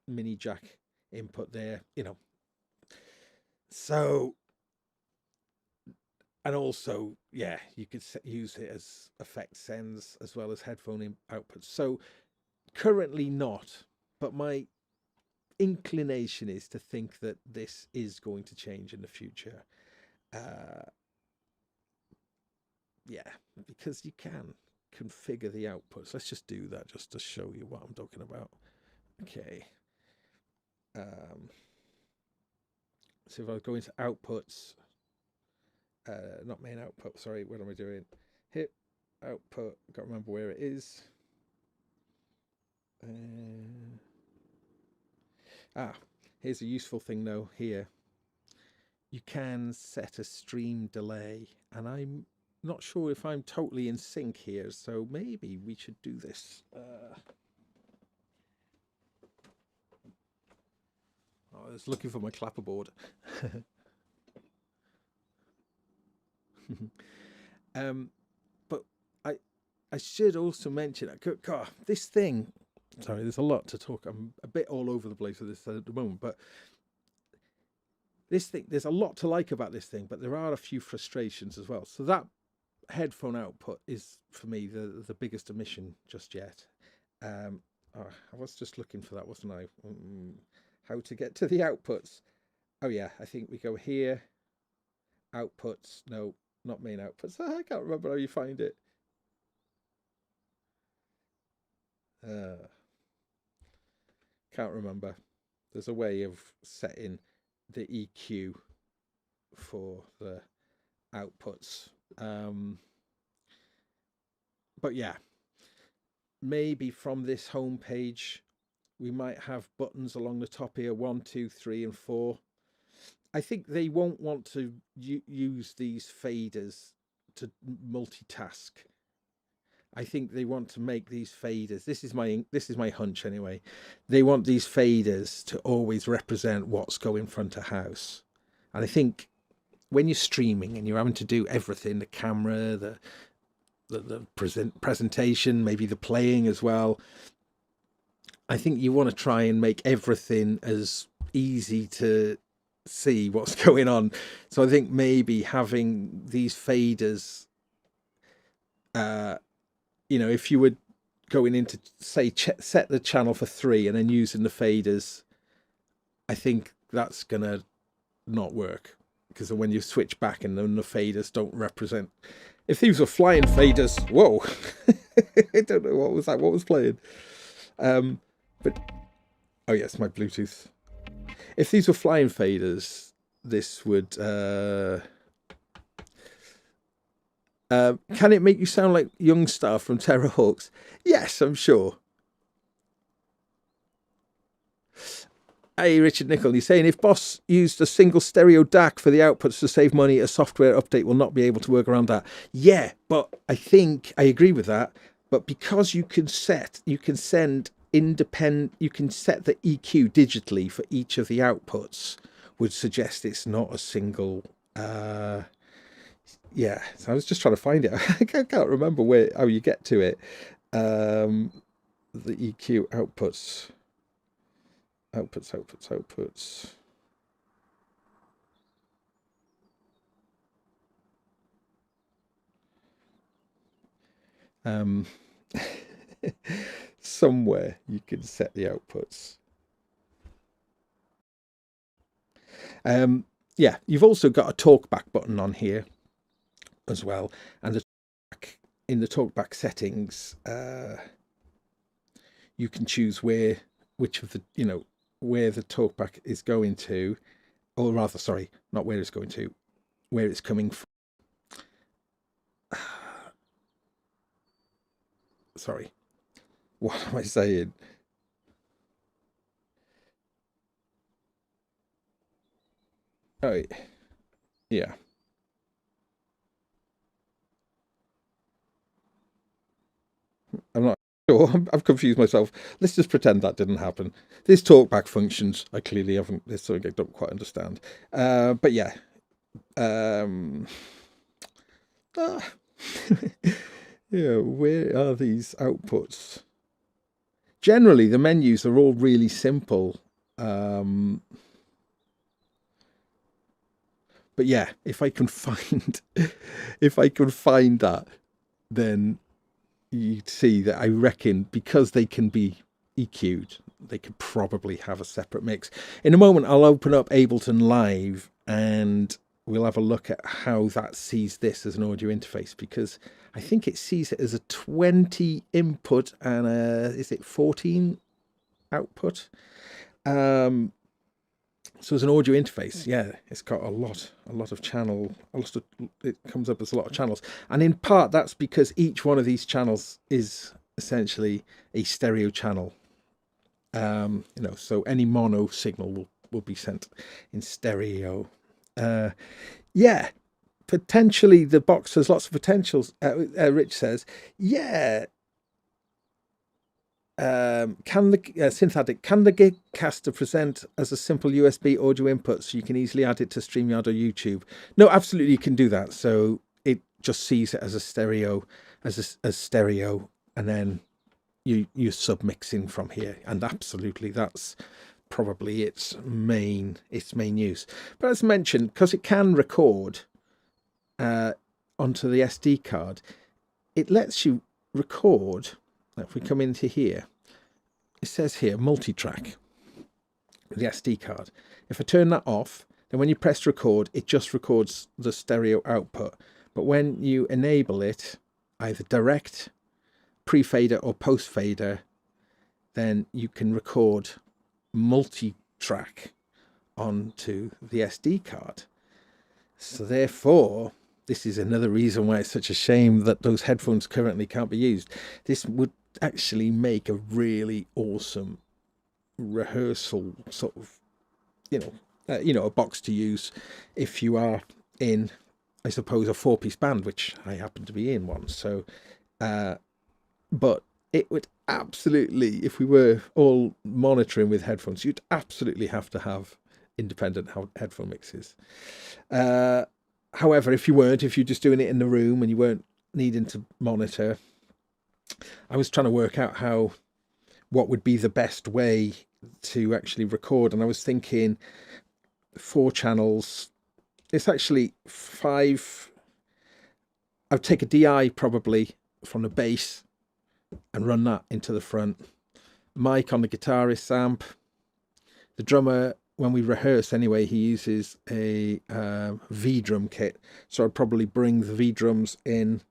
mini jack input there, so, and also, yeah, you could use it as effect sends as well as headphone outputs. So currently not, but my inclination is to think that this is going to change in the future. Yeah, because you can configure the outputs. Let's just do that just to show you what I'm talking about. Okay. So if I go into outputs, not main output, sorry, what am I doing? Hit output, can't remember where it is. Here's a useful thing though. Here you can set a stream delay, and I'm not sure if I'm totally in sync here, so maybe we should do this. I was looking for my clapperboard. But I should also mention, God, this thing, sorry, there's a lot to talk. I'm a bit all over the place with this at the moment, but this thing, there's a lot to like about this thing, but there are a few frustrations as well. So that headphone output is, for me, the biggest omission just yet. I was just looking for that, wasn't I? How to get to the outputs. Oh yeah, I think we go here, outputs, no, not main outputs. I can't remember how you find it. Can't remember. There's a way of setting the EQ for the outputs. But yeah, maybe from this home page we might have buttons along the top here, 1, 2, 3 and 4. I think they won't want to use these faders to multitask. I think they want to make these faders. This is my hunch anyway. They want these faders to always represent what's going front of house. And I think when you're streaming and you're having to do everything, the camera, the presentation, maybe the playing as well, I think you want to try and make everything as easy to see what's going on. So I think maybe having these faders, if you were going into, say, set the channel for 3 and then using the faders, I think that's gonna not work, because when you switch back and then the faders don't represent. If these were flying faders, whoa, I don't know what was that. What was playing? But oh yes, my Bluetooth. If these were flying faders, this would. Can it make you sound like Youngstar from Terror Hawks? Yes, I'm sure. Hey, Richard Nicol, he's saying if Boss used a single stereo DAC for the outputs to save money, a software update will not be able to work around that. Yeah, but I think I agree with that. But because you can set the EQ digitally for each of the outputs, would suggest it's not a single. Yeah, so I was just trying to find it. I can't remember how you get to it. The EQ outputs. Somewhere you can set the outputs. Yeah, you've also got a talkback button on here as well, and in the talkback settings, you can choose where the talkback is going to, or rather, sorry, not where it's going to, where it's coming from. Sorry, what am I saying? Oh, yeah. I'm not sure. I've confused myself. Let's just pretend that didn't happen. These talkback functions, I clearly haven't. There's something I don't quite understand. But yeah. Yeah, where are these outputs? Generally, the menus are all really simple. But yeah, if I can find that, then you'd see that I reckon because they can be EQ'd, they could probably have a separate mix. In a moment, I'll open up Ableton Live and we'll have a look at how that sees this as an audio interface, because I think it sees it as a 20 input and is it 14 output? So as an audio interface, yeah, it's got a lot of channel, it comes up as a lot of channels. And in part, that's because each one of these channels is essentially a stereo channel. You know, so any mono signal will be sent in stereo. Yeah, potentially the box has lots of potentials. Rich says, yeah. Can the synthetic, can the Gigcaster present as a simple USB audio input so you can easily add it to StreamYard or YouTube? No, absolutely you can do that. So it just sees it as a stereo, as stereo, and then you're submixing from here. And absolutely, that's probably its main use. But as mentioned, because it can record onto the SD card, it lets you record. If we come into here, it says here multi-track, the SD card. If I turn that off, then when you press record, it just records the stereo output. But when you enable it, either direct, pre-fader or post-fader, then you can record multi-track onto the SD card. So therefore, this is another reason why it's such a shame that those headphones currently can't be used. This would actually make a really awesome rehearsal sort of, a box to use if you are in, I suppose, a 4-piece band, which I happen to be in one. So, but it would absolutely, if we were all monitoring with headphones, you'd absolutely have to have independent headphone mixes. However, if you're just doing it in the room and you weren't needing to monitor, I was trying to work out what would be the best way to actually record. And I was thinking 4 channels. It's actually 5. I would take a DI probably from the bass and run that into the front. Mic on the guitarist amp. The drummer, when we rehearse anyway, he uses a V drum kit. So I'd probably bring the V drums into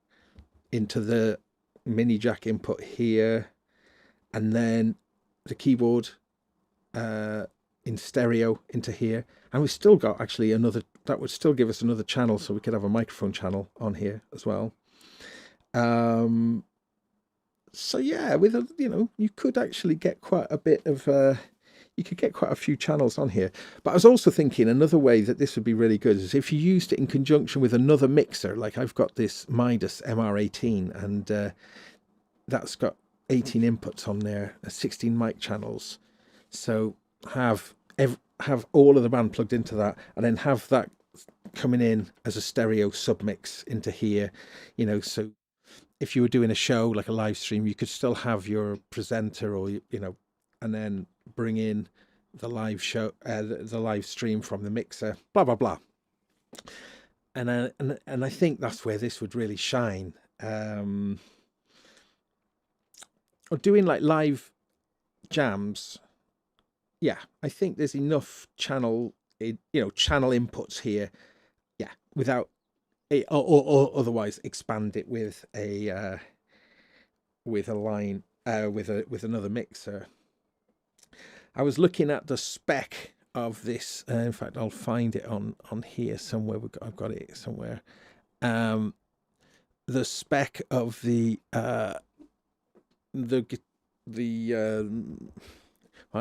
the mini jack input here, and then the keyboard in stereo into here. And we've still got actually another, that would still give us another channel, so we could have a microphone channel on here as well. So yeah, with you could actually get quite a bit of you could get quite a few channels on here. But I was also thinking another way that this would be really good is if you used it in conjunction with another mixer. Like I've got this Midas MR18, and that's got 18 inputs on there, 16 mic channels. So have all of the band plugged into that, and then have that coming in as a stereo submix into here. So if you were doing a show like a live stream, you could still have your presenter, or and then bring in the live show, the live stream from the mixer, blah blah blah. And I think that's where this would really shine. Or doing like live jams. Yeah, I think there's enough channel inputs here. Yeah, without it, or otherwise expand it with a line with another mixer. I was looking at the spec of this. In fact, I'll find it on here somewhere. I've got it somewhere. The spec of the well,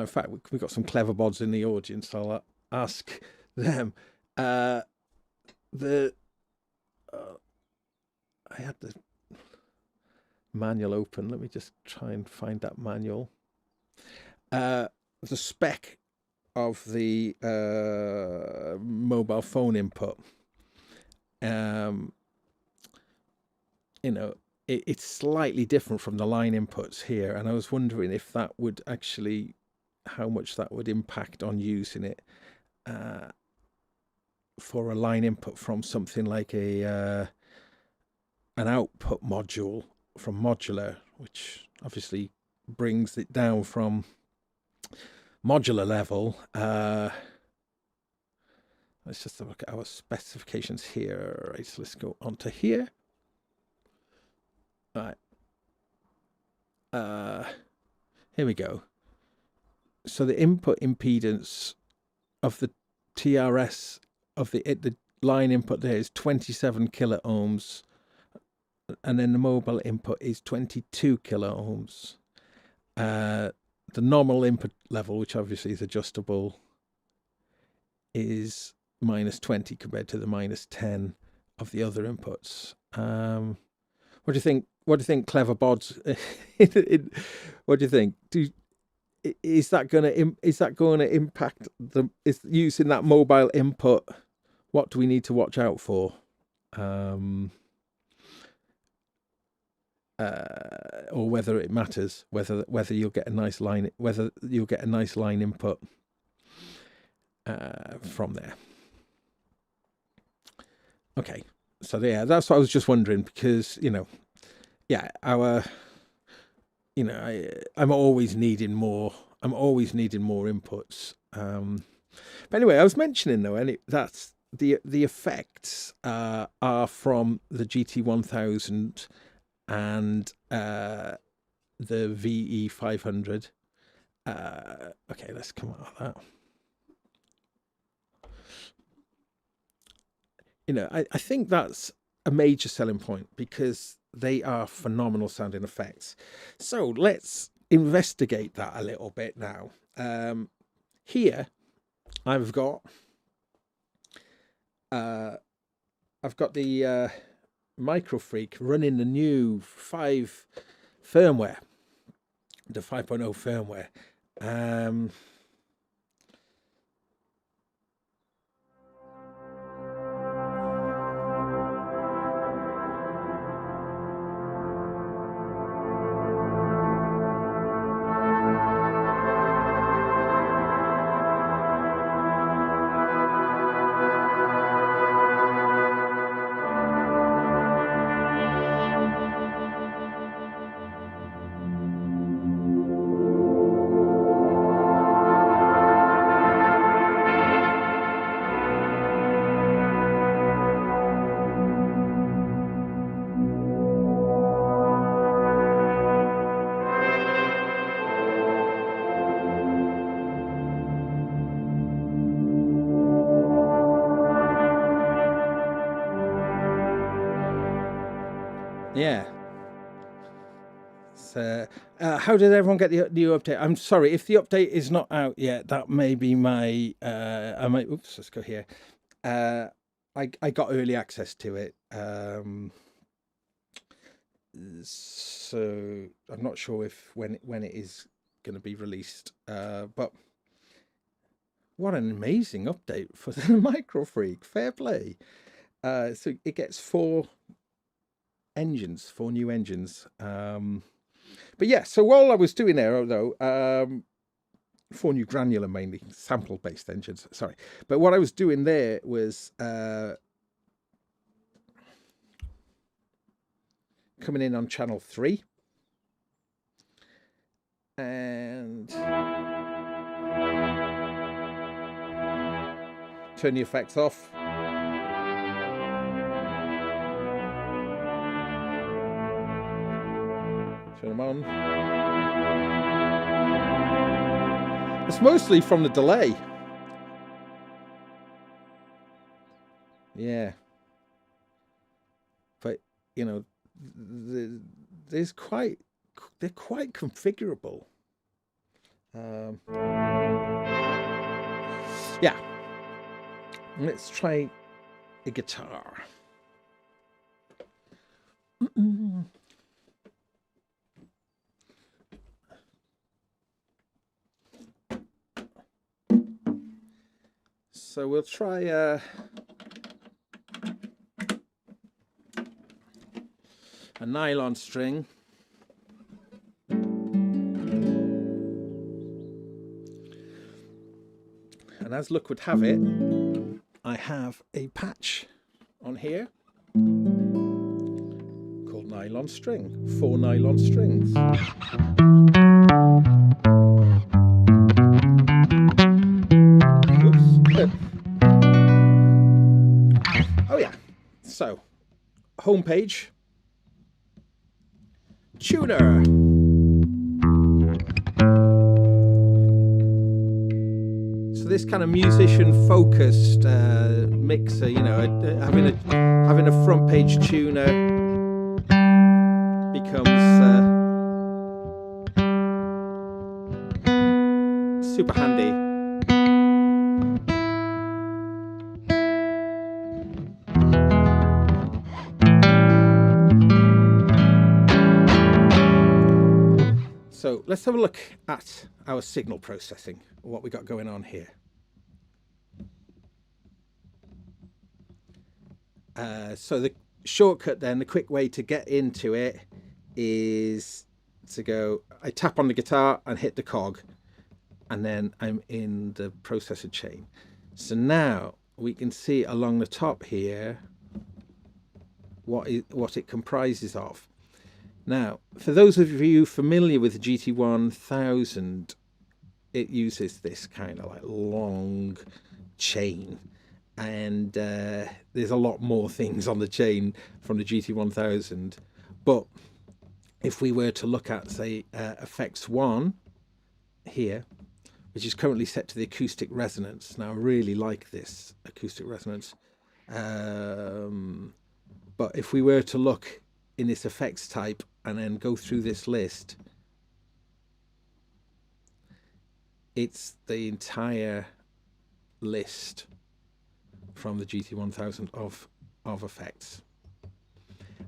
in fact, we've got some clever bods in the audience. So I'll ask them. I had the manual open. Let me just try and find that manual. The spec of the mobile phone input. It's slightly different from the line inputs here, and I was wondering if that would actually, how much that would impact on using it for a line input from something like an output module from modular, which obviously brings it down from modular level. Let's just look at our specifications here. Right, so let's go on to here. Right. Here we go. So the input impedance of the TRS of the line input there is 27 kilo ohms, and then the mobile input is 22 kilo ohms. the normal input level, which obviously is adjustable, is -20 compared to the -10 of the other inputs. What do you think? What do you think, clever bods? What do you think? Is that going to impact is using that mobile input? What do we need to watch out for? Or whether it matters, whether you'll get a nice line, input from there. Okay, so yeah, that's what I was just wondering, because I'm always needing more. I'm always needing more inputs. But anyway, I was mentioning though, that's the effects are from the GT1000 and the VE500. Okay, let's come out of that. I think that's a major selling point, because they are phenomenal sounding effects. So let's investigate that a little bit now. Here I've got the Microfreak running the new 5 firmware, the 5.0 firmware. Yeah. So, how did everyone get the new update? I'm sorry if the update is not out yet. That may be my. Oops. Let's go here. I got early access to it. So I'm not sure when it is going to be released. But what an amazing update for the Microfreak. Fair play. So it gets 4 new engines. But yeah, so while I was doing there, though, 4 new granular, mainly sample based engines, sorry, but what I was doing there was coming in on channel 3 and turn the effects off. Turn them on. It's mostly from the delay. Yeah. But, they're quite configurable. Yeah. Let's try a guitar. So we'll try a nylon string. And as luck would have it, I have a patch on here called nylon string, 4 nylon strings. Oh yeah, so homepage, tuner. So this kind of musician-focused mixer, having a front page tuner becomes super handy. So let's have a look at our signal processing, what we got going on here. So the shortcut then, the quick way to get into it is to go, I tap on the guitar and hit the cog, and then I'm in the processor chain. So now we can see along the top here what it comprises of. Now, for those of you familiar with the GT1000, it uses this kind of like long chain, and there's a lot more things on the chain from the GT1000. But if we were to look at, say, effects 1 here, which is currently set to the acoustic resonance. Now, I really like this acoustic resonance. But if we were to look in this effects type and then go through this list, it's the entire list from the GT1000 of effects.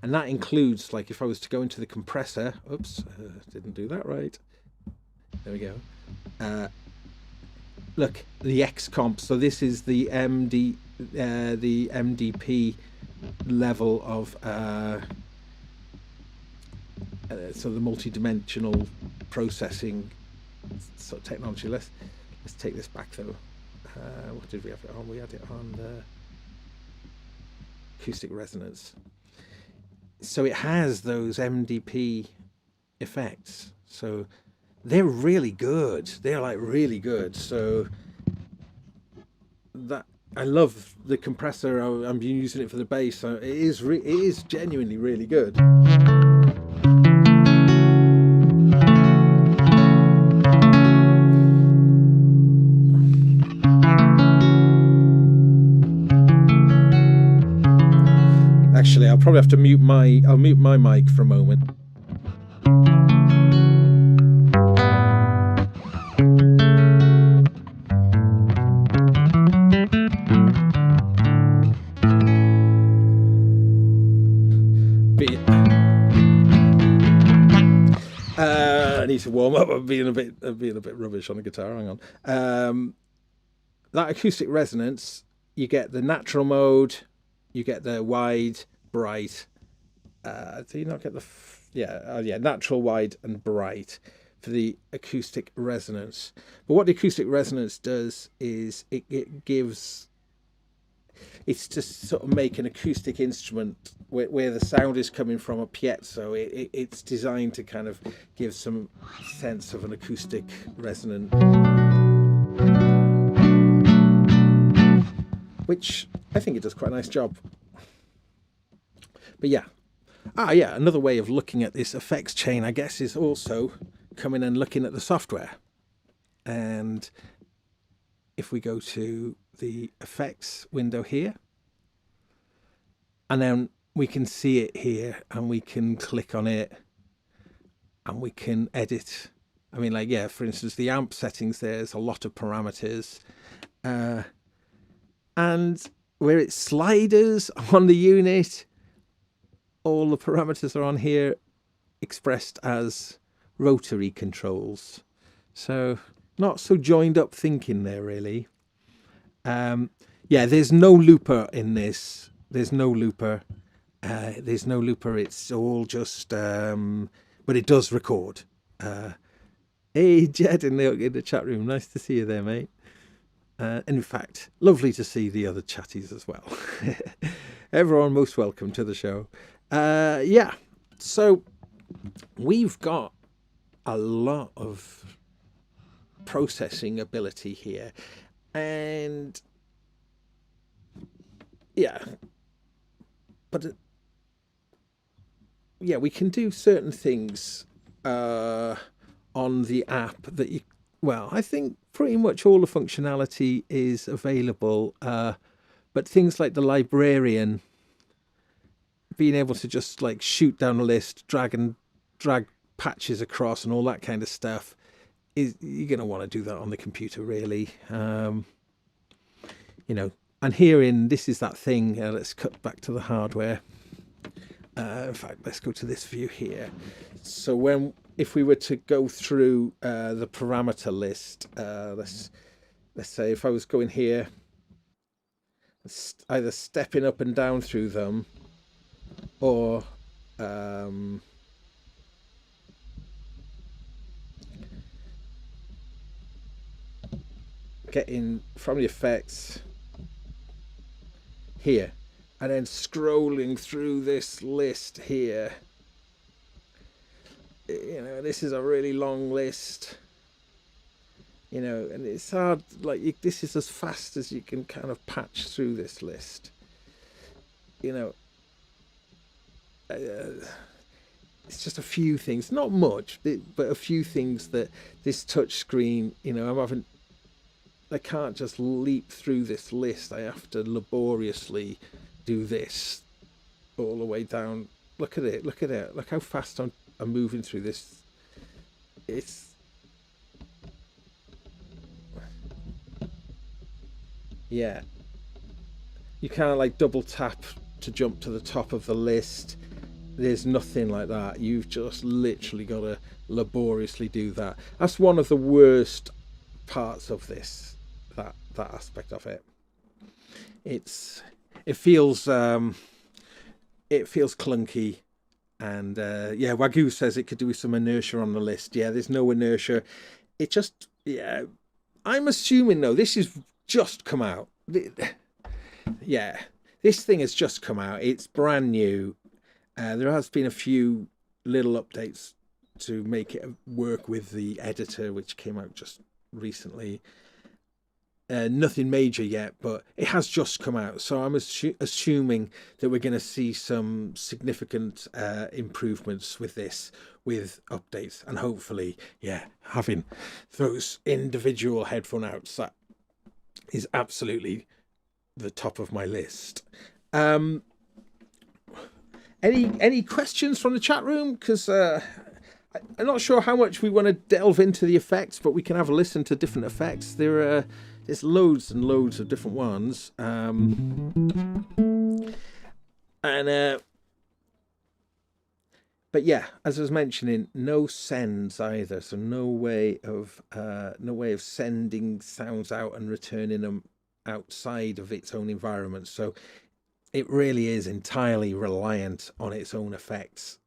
And that includes, like, if I was to go into the compressor, oops, didn't do that right. There we go. Look, the X comp. So this is the MDP level of so the multi-dimensional processing sort of technology. Let's take this back though. What did we have it on? We had it on the acoustic resonance. So it has those MDP effects. So they're really good. They're like really good. So that, I love the compressor. I'm using it for the bass. So it is genuinely really good. Actually, I'll probably have to mute my mic for a moment. I need to warm up. I'm being a bit rubbish on the guitar. Hang on. That acoustic resonance, you get the natural mode, you get the wide, bright. Do you not get the natural, wide, and bright for the acoustic resonance? But what the acoustic resonance does is it gives. It's to sort of make an acoustic instrument where the sound is coming from a piezo. It's designed to kind of give some sense of an acoustic resonant, which I think it does quite a nice job. But yeah. Another way of looking at this effects chain, I guess, is also coming and looking at the software. And if we go to the effects window here, and then we can see it here, and we can click on it, and we can edit. I mean, like, yeah, for instance, the amp settings, there's a lot of parameters. And where it's sliders on the unit, all the parameters are on here expressed as rotary controls. So not so joined up thinking there, really. There's no looper in this. There's no looper. It's all just, but it does record. Hey, Jed in the chat room. Nice to see you there, mate. And in fact, lovely to see the other chatties as well. Everyone most welcome to the show. So we've got a lot of processing ability here, and we can do certain things on the app that I think pretty much all the functionality is available, but things like the librarian, being able to just like shoot down a list, drag patches across and all that kind of stuff, you're going to want to do that on the computer, really. You know, and herein, this is that thing. Let's cut back to the hardware. In fact, let's go to this view here. So if we were to go through the parameter list, let's say if I was going here, either stepping up and down through them, or getting from the effects here, and then scrolling through this list here. You know, this is a really long list, you know, and it's hard, like, this is as fast as you can kind of patch through this list, you know. It's just a few things, not much, but a few things that this touch screen, you know, I can't just leap through this list. I have to laboriously do this all the way down. Look at it, look at it, look how fast I'm moving through this. It's, yeah, you can't like double tap to jump to the top of the list. There's nothing like that. You've just literally got to laboriously do that. That's one of the worst parts of this, that aspect of it. It feels clunky. And yeah, Wagyu says it could do with some inertia on the list. Yeah, there's no inertia. It just, yeah, I'm assuming though, this has just come out. Yeah, this thing has just come out. It's brand new. There has been a few little updates to make it work with the editor, which came out just recently. Nothing major yet, but it has just come out, so I'm assuming that we're going to see some significant improvements with this, with updates, and hopefully, yeah, having those individual headphone outs, that is absolutely the top of my list. Any questions from the chat room? Because I'm not sure how much we want to delve into the effects, but we can have a listen to different effects. There's loads and loads of different ones. But yeah, as I was mentioning, no sends either, so no way of sending sounds out and returning them outside of its own environment. So it really is entirely reliant on its own effects.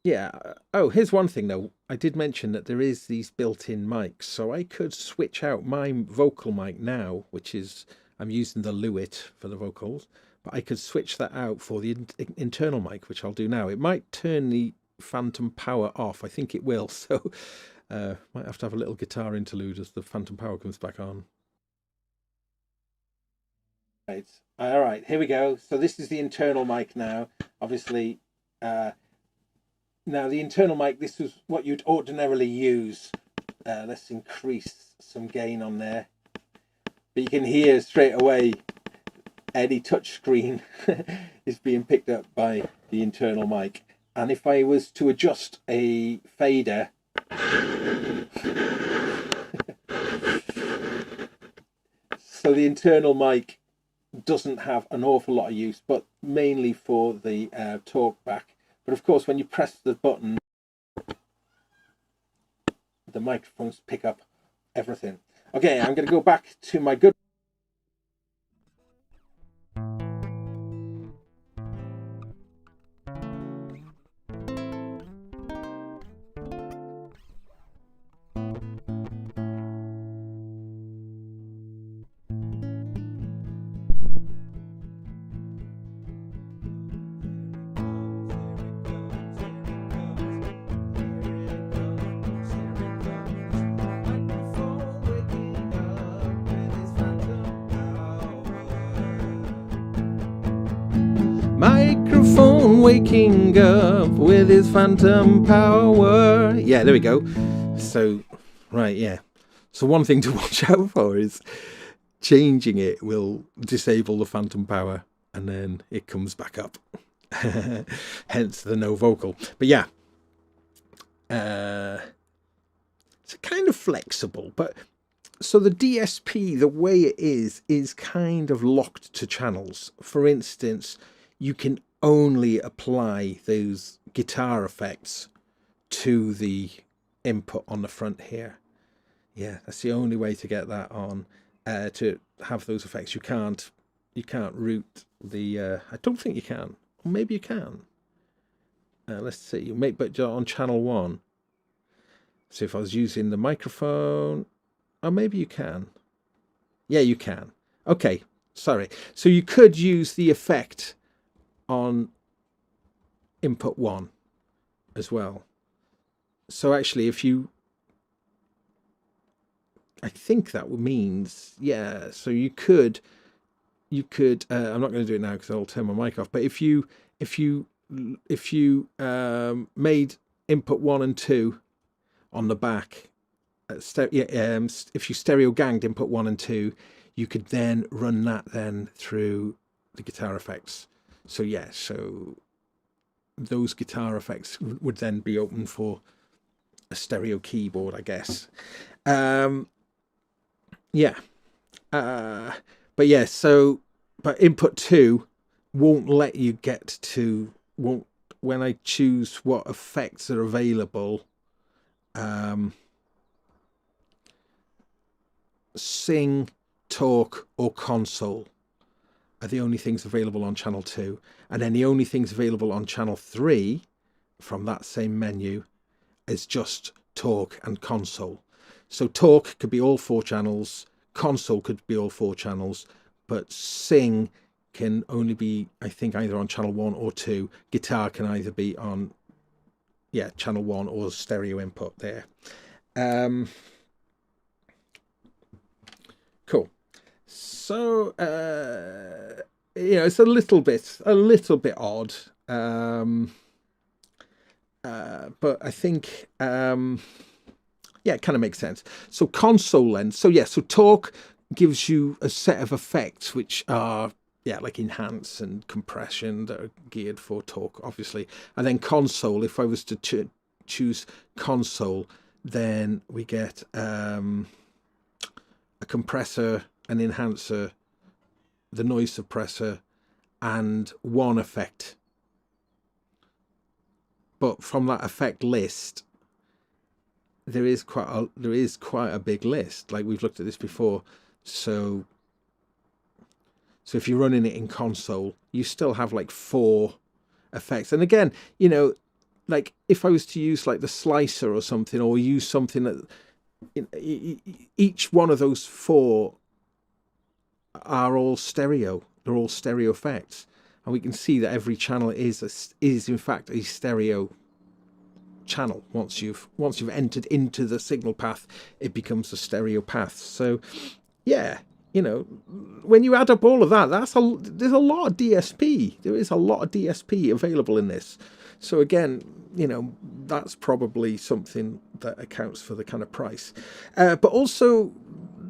Yeah. Oh, here's one thing though. I did mention that there is these built-in mics, so I could switch out my vocal mic now, which is, I'm using the Lewitt for the vocals, but I could switch that out for the internal mic, which I'll do now. It might turn the phantom power off. I think it will. So might have to have a little guitar interlude as the phantom power comes back on. Right. All right, here we go. So this is the internal mic now. Obviously, now the internal mic, this is what you'd ordinarily use. Let's increase some gain on there. But you can hear straight away any touch screen is being picked up by the internal mic. And if I was to adjust a fader, so the internal mic doesn't have an awful lot of use, but mainly for the talk back. But of course, when you press the button, the microphones pick up everything. Okay, I'm going to go back to my good. Microphone waking up with his phantom power. Yeah, there we go. So, right, yeah. So one thing to watch out for is changing it will disable the phantom power and then it comes back up. Hence the no vocal. But yeah, it's kind of flexible, but so the DSP, the way it is kind of locked to channels. For instance, you can only apply those guitar effects to the input on the front here. Yeah, that's the only way to get that on, to have those effects. You can't route the, I don't think you can, or maybe you can. Let's see, but on channel 1. So if I was using the microphone, oh, maybe you can. Yeah, you can. Okay, sorry. So you could use the effect on input 1 as well. So actually, if you, I think that means, yeah, so you could, I'm not going to do it now because I'll turn my mic off, but if you made input 1 and 2 on the back, if you stereo ganged input 1 and 2, you could then run that then through the guitar effects. So yeah, so those guitar effects would then be open for a stereo keyboard, I guess. Yeah. But yeah, so, but input 2 won't let you get to, when I choose what effects are available, sing, talk, or console are the only things available on channel 2. And then the only things available on channel 3 from that same menu is just talk and console. So talk could be all 4 channels, console could be all 4 channels, but sing can only be, I think, either on channel 1 or 2. Guitar can either be on, yeah, channel 1 or stereo input there. Cool. So you know, it's a little bit odd, but I think yeah, it kind of makes sense. So console then, so yeah, so talk gives you a set of effects which are, yeah, like enhance and compression that are geared for talk, obviously. And then console, if I was to choose console, then we get a compressor, an enhancer, the noise suppressor, and one effect. But from that effect list, there is quite a big list. Like we've looked at this before. So if you're running it in console, you still have like 4 effects. And again, you know, like if I was to use like the slicer or something, or use something that, each one of those 4 are all stereo. They're all stereo effects, and we can see that every channel is in fact a stereo channel. Once you've entered into the signal path, it becomes a stereo path. So yeah, you know, when you add up all of that, there's a lot of DSP. There is a lot of DSP available in this. So again, you know, that's probably something that accounts for the kind of price. But also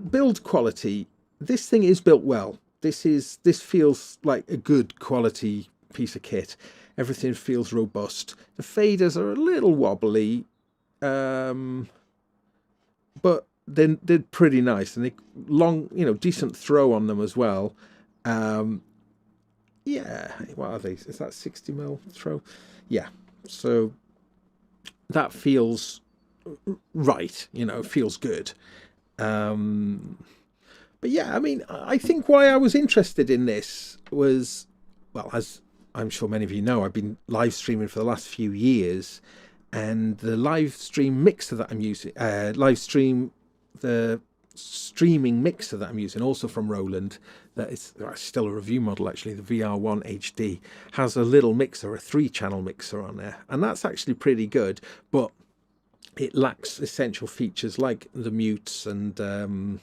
build quality. This thing is built well. This feels like a good quality piece of kit. Everything feels robust. The faders are a little wobbly, but they're pretty nice, and they long, you know, decent throw on them as well. Yeah, what are these? Is that 60mm throw? Yeah, so that feels right, you know, feels good. But yeah, I mean, I think why I was interested in this was, well, as I'm sure many of you know, I've been live streaming for the last few years, and the live stream mixer that I'm using, the streaming mixer that I'm using, also from Roland, that is still a review model actually, the VR1 HD, has a little mixer, a 3-channel mixer on there, and that's actually pretty good, but it lacks essential features like the mutes, and the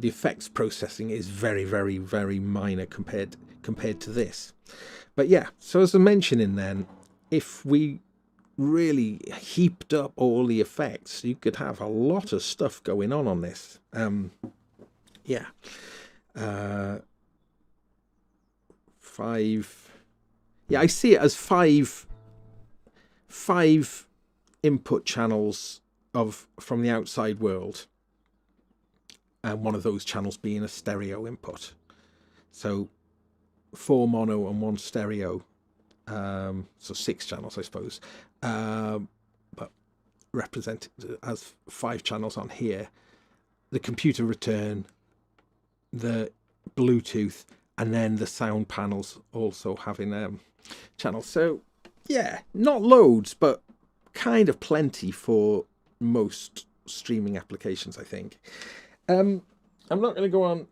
effects processing is very, very, very minor compared to this. But yeah, so as I'm mentioning then, if we really heaped up all the effects, you could have a lot of stuff going on this. Yeah, 5. Yeah, I see it as 5 5 input channels from the outside world, and one of those channels being a stereo input. So 4 mono and 1 stereo, so 6 channels, I suppose, but represented as 5 channels on here. The computer return, the Bluetooth, and then the sound panels also having channels. So yeah, not loads, but kind of plenty for most streaming applications, I think. I'm not going to go on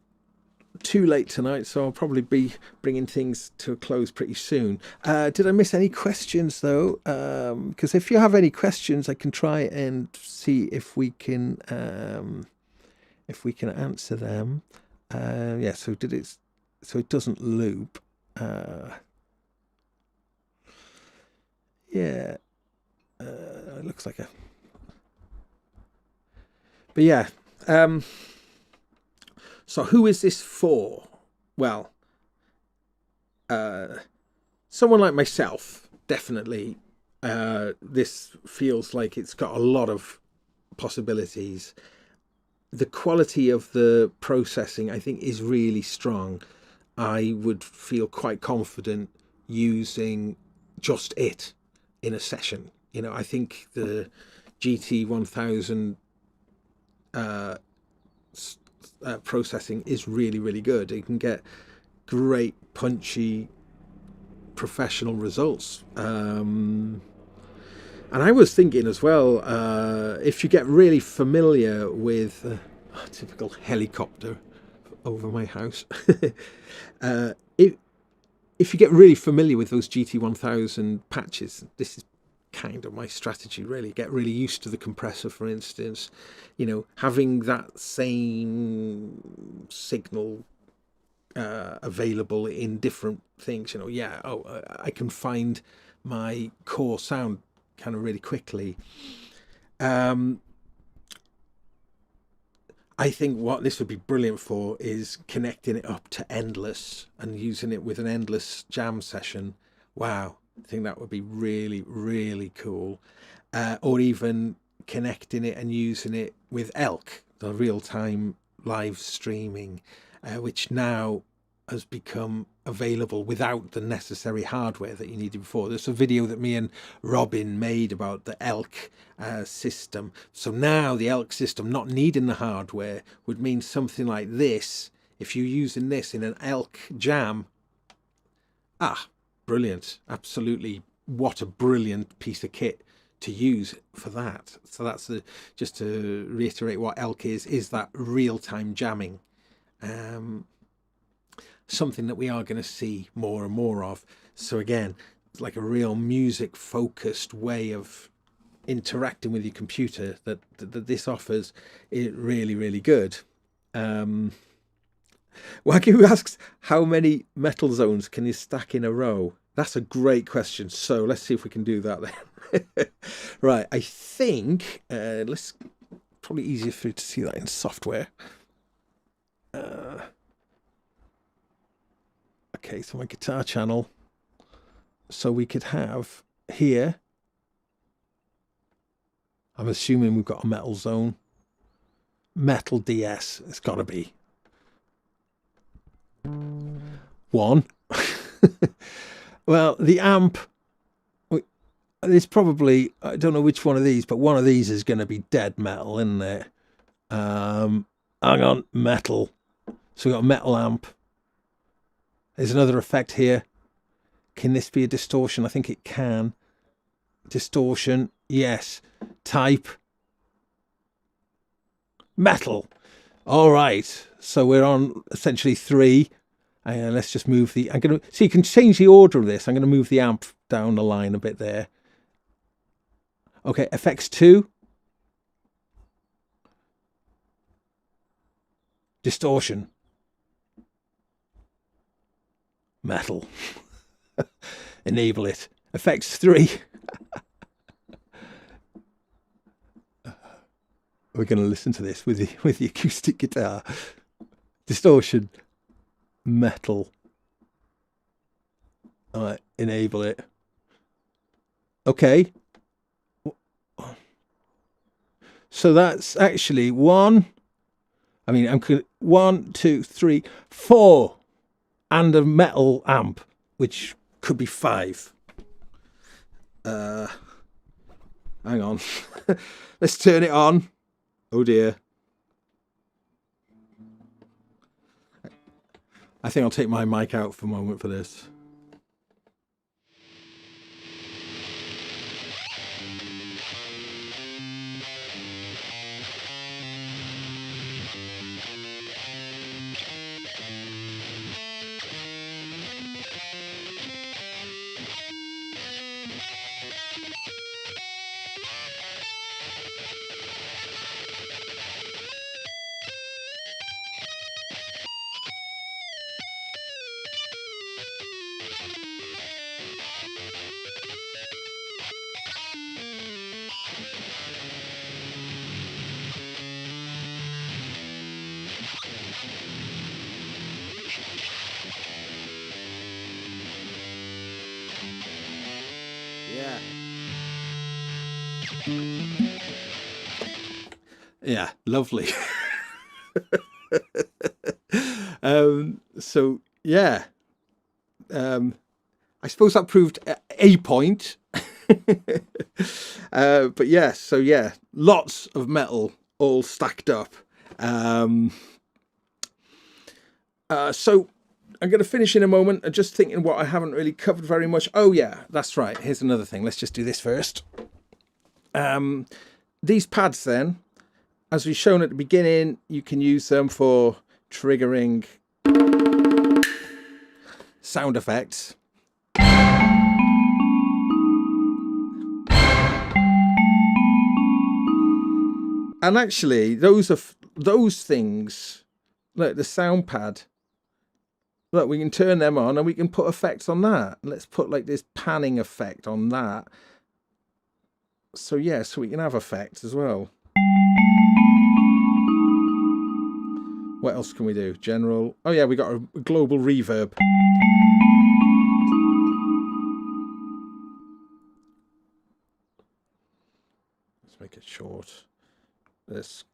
too late tonight, so I'll probably be bringing things to a close pretty soon. Did I miss any questions though? Because if you have any questions, I can try and see if we can answer them. Yeah, so it doesn't loop. Yeah, it looks like a. But yeah, so who is this for? Well, someone like myself, definitely. This feels like it's got a lot of possibilities. The quality of the processing, I think, is really strong. I would feel quite confident using just it in a session. You know, I think the GT1000 processing is really, really good. You can get great, punchy, professional results. And I was thinking as well, if you get really familiar with a typical helicopter over my house, if you get really familiar with those GT1000 patches, this is kind of my strategy, really. Get really used to the compressor, for instance, you know, having that same signal available in different things, you know. Yeah, I can find my core sound kind of really quickly. I think what this would be brilliant for is connecting it up to Endless and using it with an Endless jam session. Wow, I think that would be really, really cool. Or even connecting it and using it with Elk, the real-time live streaming, which now has become available without the necessary hardware that you needed before. There's a video that me and Robin made about the Elk system. So now the Elk system not needing the hardware would mean something like this. If you're using this in an Elk jam, brilliant. Absolutely. What a brilliant piece of kit to use for that. So that's just to reiterate what Elk is that real-time jamming. Something that we are going to see more and more of. So again, it's like a real music focused way of interacting with your computer that this offers. It really, really good. Wagyu asks, how many metal zones can you stack in a row? That's a great question. So let's see if we can do that then. Right, I think let's probably easier for you to see that in software. Okay, so my guitar channel. So we could have here, I'm assuming we've got a metal zone. Metal DS, it's got to be. 1. Well, the amp, there's probably, I don't know which one of these, but one of these is going to be dead metal, isn't there? Hang on, metal. So we've got a metal amp. There's another effect here. Can this be a distortion? I think it can. Distortion, yes. Type. Metal. All right. So we're on essentially 3. And let's just move the... I'm going to... So you can change the order of this. I'm going to move the amp down the line a bit there. Okay, effects 2. Distortion. Metal. Enable it. Effects 3. We're going to listen to this with the acoustic guitar. Distortion. Metal. All right, enable it. Okay, So that's actually one. I mean, I'm 1, 2, 3, 4, and a metal amp, which could be 5. Hang on. Let's turn it on. Oh dear. I think I'll take my mic out for a moment for this. Yeah, lovely. So yeah, I suppose that proved a point. But yeah, so yeah, lots of metal all stacked up. So I'm going to finish in a moment. I'm just thinking what I haven't really covered very much. Oh yeah, that's right. Here's another thing. Let's just do this first. These pads then, as we've shown at the beginning, you can use them for triggering sound effects. And actually, those things, like the sound pad, look, we can turn them on and we can put effects on that. Let's put like this panning effect on that. So yeah, so we can have effects as well. What else can we do? General. Oh yeah, we got a global reverb. Let's make it short. This.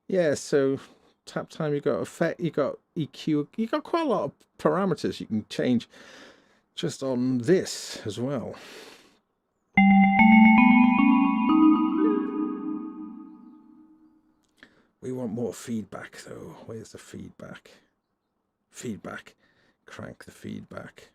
Yeah, so tap time, you got effect, you got EQ, you got quite a lot of parameters you can change just on this as well. We want more feedback though. Where's the feedback? Feedback. Crank the feedback.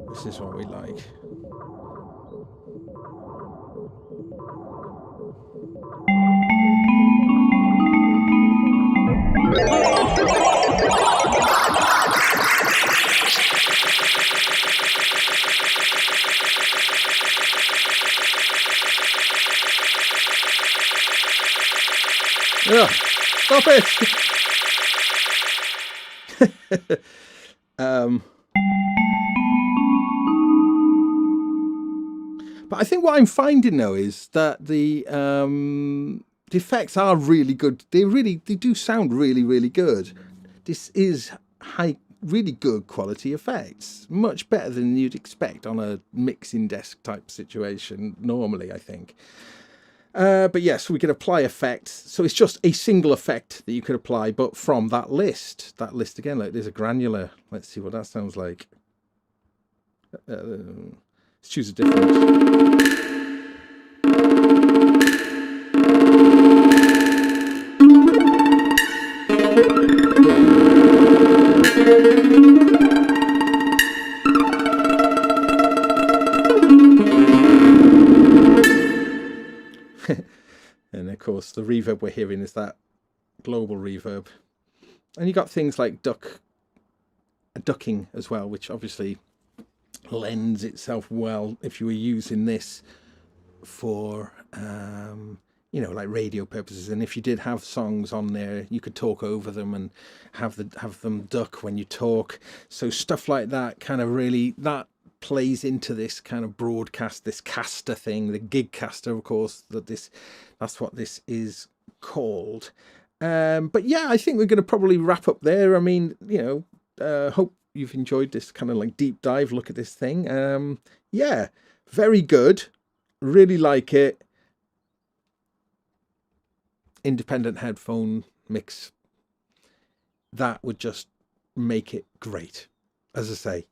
This is what we like. Ugh, stop it! But I think what I'm finding though is that the effects are really good. They do sound really good. This is really good quality effects, much better than you'd expect on a mixing desk type situation normally, I think. But yes, we could apply effects. So it's just a single effect that you could apply, but from that list. That list again, like there's a granular. Let's see what that sounds like. Let's choose a different. And of course the reverb we're hearing is that global reverb, and you got things like ducking as well, which obviously lends itself well if you were using this for you know, like radio purposes. And if you did have songs on there, you could talk over them and have them duck when you talk. So stuff like that kind of really that plays into this kind of broadcast, this caster thing, the Gigcaster, of course. That's what this is called. But yeah, I think we're going to probably wrap up there. I mean, hope you've enjoyed this kind of like deep dive look at this thing. Yeah, very good. Really like it. Independent headphone mix. That would just make it great. As I say,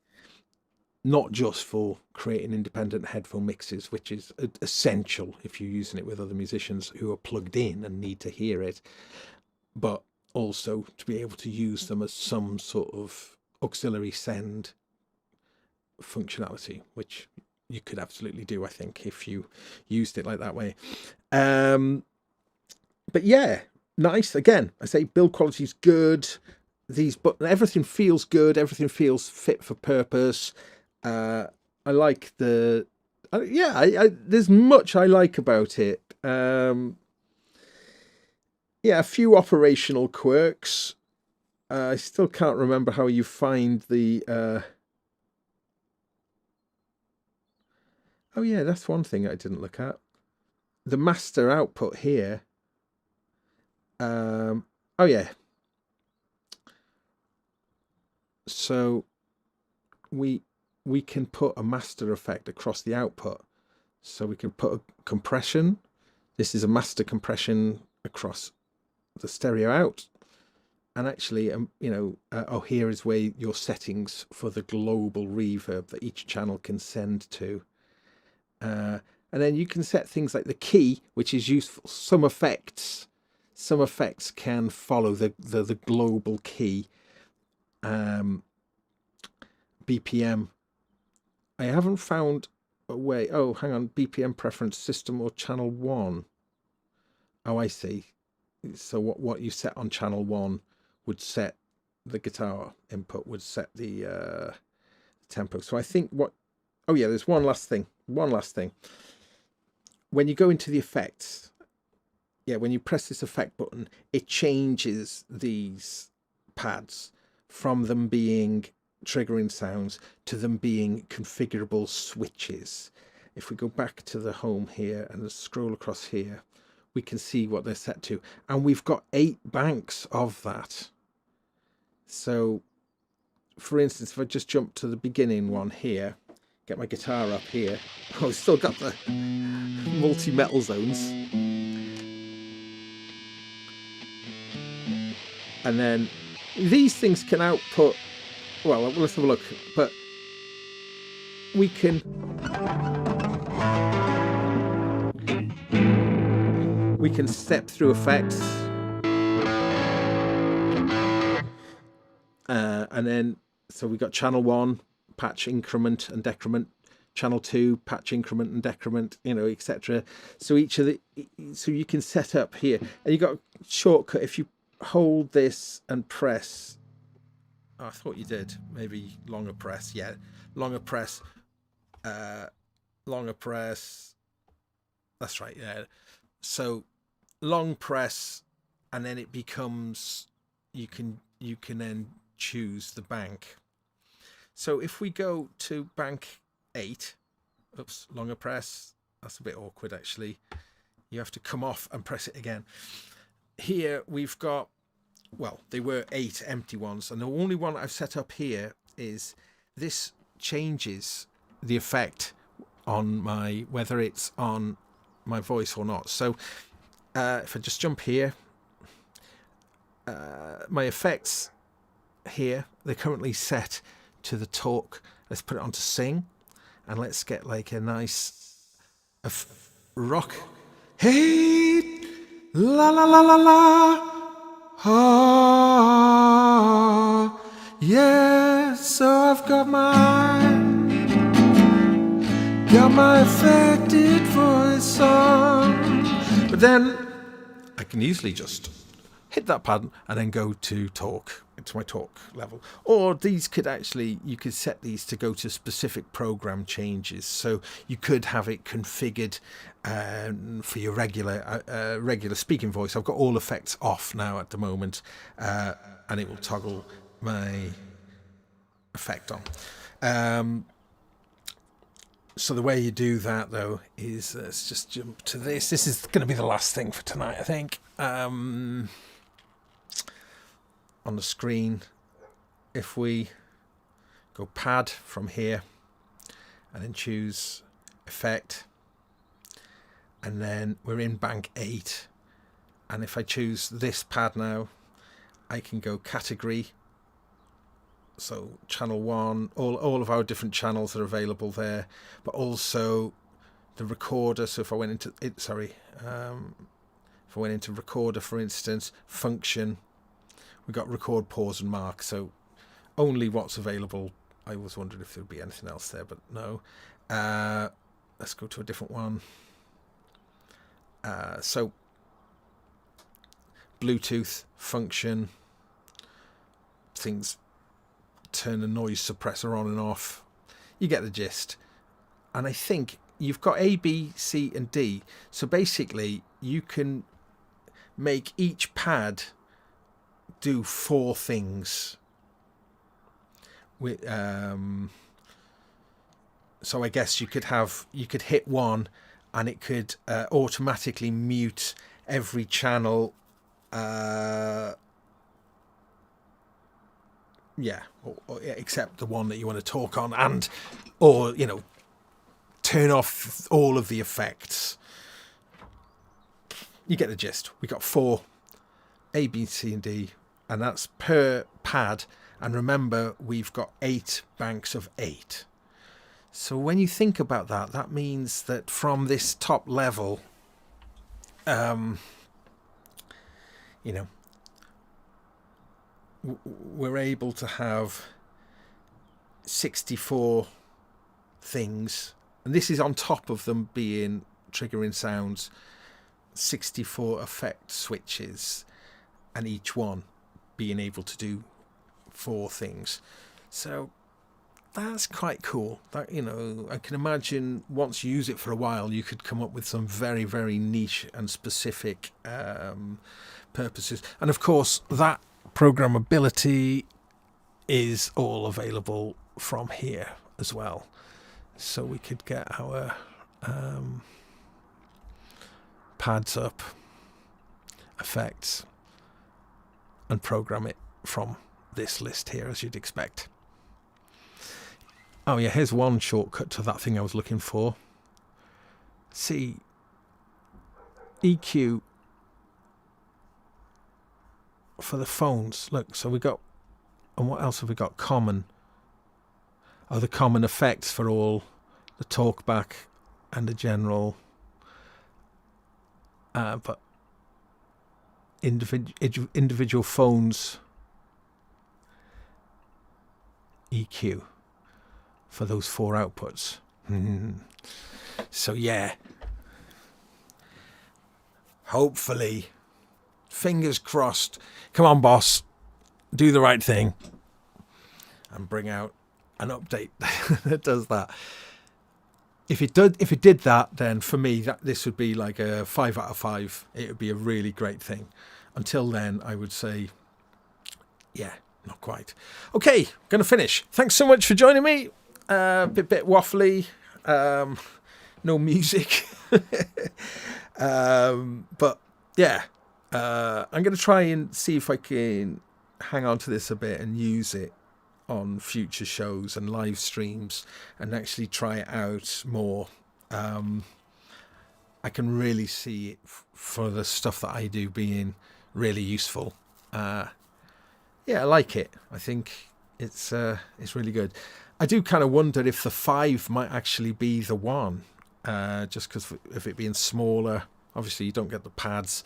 not just for creating independent headphone mixes, which is essential if you're using it with other musicians who are plugged in and need to hear it, but also to be able to use them as some sort of auxiliary send functionality, which you could absolutely do, I think, if you used it like that way. But yeah, nice. Again, I say build quality is good. But everything feels good. Everything feels fit for purpose. I like there's much I like about it. Yeah, a few operational quirks. I still can't remember how you find the. Oh yeah, that's one thing I didn't look at. The master output here. Oh yeah. So we can put a master effect across the output. So we can put a compression. This is a master compression across the stereo out. And actually, here is where your settings for the global reverb that each channel can send to. And then you can set things like the key, which is useful. Some effects can follow the global key. BPM. I haven't found a way. Oh, hang on. BPM preference system or channel 1. Oh, I see. So what you set on channel 1 would set the guitar input, would set the tempo. So I think oh yeah, there's one last thing. When you go into the effects, when you press this effect button, it changes these pads from them being triggering sounds to them being configurable switches. If we go back to the home here and scroll across here, we can see what they're set to, and we've got 8 banks of that. So for instance, if I just jump to the beginning one here, get my guitar up here, I've still got the multi-metal zones, and then these things can output, well, let's have a look, but we can step through effects, and then so we got channel 1 patch increment and decrement, channel 2 patch increment and decrement, etc. So so you can set up here, and you got a shortcut. If you hold this and press, I thought you did, maybe longer press, longer press, that's right, so long press, and then it becomes, you can then choose the bank. So if we go to bank 8, longer press, that's a bit awkward actually, you have to come off and press it again. Here we've got, well, they were 8 empty ones, and the only one I've set up here is this changes the effect on whether it's on my voice or not. So if I just jump here, my effects here, they're currently set to the talk. Let's put it onto sing, and let's get like a nice rock. Hey, la la la la la. Ah, yeah, so I've got my affected voice on. But then I can easily just hit that pad and then go to talk, into my talk level. Or these could actually, you could set these to go to specific program changes. So you could have it configured for your regular speaking voice. I've got all effects off now at the moment, and it will toggle my effect on. So the way you do that though is, let's just jump to this. This is going to be the last thing for tonight, I think. on the screen, if we go pad from here and then choose effect, and then we're in bank 8, and if I choose this pad now, I can go category, so channel 1, all of our different channels are available there, but also the recorder. So if I went into it, if I went into recorder, for instance, function, we got record, pause and mark, so only what's available. I was wondering if there would be anything else there, but no. Let's go to a different one. So Bluetooth function, things, turn the noise suppressor on and off. You get the gist. And I think you've got A, B, C and D. So basically you can make each pad do 4 things. With so I guess you could hit 1 and it could automatically mute every channel, or except the one that you want to talk on, and or turn off all of the effects. You get the gist. We got 4, A, B, C and D, and that's per pad. And remember, we've got 8 banks of 8. So when you think about that, that means that from this top level, we're able to have 64 things. And this is on top of them being triggering sounds, 64 effect switches, and each one being able to do 4 things. So that's quite cool. That, I can imagine once you use it for a while, you could come up with some very, very niche and specific purposes. And of course, that programmability is all available from here as well. So we could get our pads up, effects, and program it from this list here, as you'd expect. Oh yeah, here's one shortcut to that thing I was looking for. See, EQ for the phones. Look, so we got, and what else have we got? Common. Oh, the common effects for all the talkback and the general. But individual phones EQ for those 4 outputs. So yeah, hopefully, fingers crossed, come on boss, do the right thing and bring out an update that does that. If it did that, then for me this would be like a 5 out of 5. It would be a really great thing. Until then, I would say, yeah, not quite. Okay, going to finish. Thanks so much for joining me. Bit waffly, no music. But yeah, I'm going to try and see if I can hang on to this a bit and use it on future shows and live streams and actually try it out more. I can really see it for the stuff that I do being really useful. Yeah, I like it. I think it's really good. I do kind of wonder if the 5 might actually be the one, just because of it being smaller. Obviously, you don't get the pads.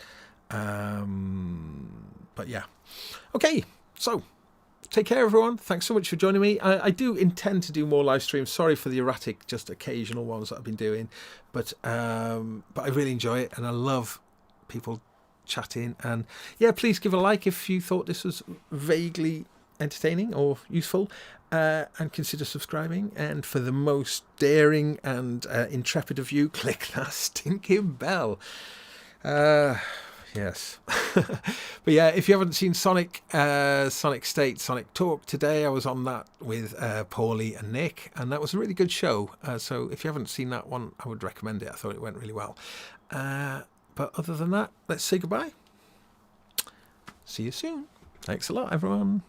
But yeah. Okay, so take care, everyone. Thanks so much for joining me. I do intend to do more live streams. Sorry for the erratic, just occasional ones that I've been doing. But I really enjoy it, and I love people chatting. And yeah, please give a like if you thought this was vaguely entertaining or useful, and consider subscribing. And for the most daring and intrepid of you, click that stinking bell. Yes. But yeah, if you haven't seen Sonic State, Sonic Talk today, I was on that with Paulie and Nick, and that was a really good show. So if you haven't seen that one, I would recommend it. I thought it went really well. But other than that, let's say goodbye. see you soon. Thanks a lot, everyone.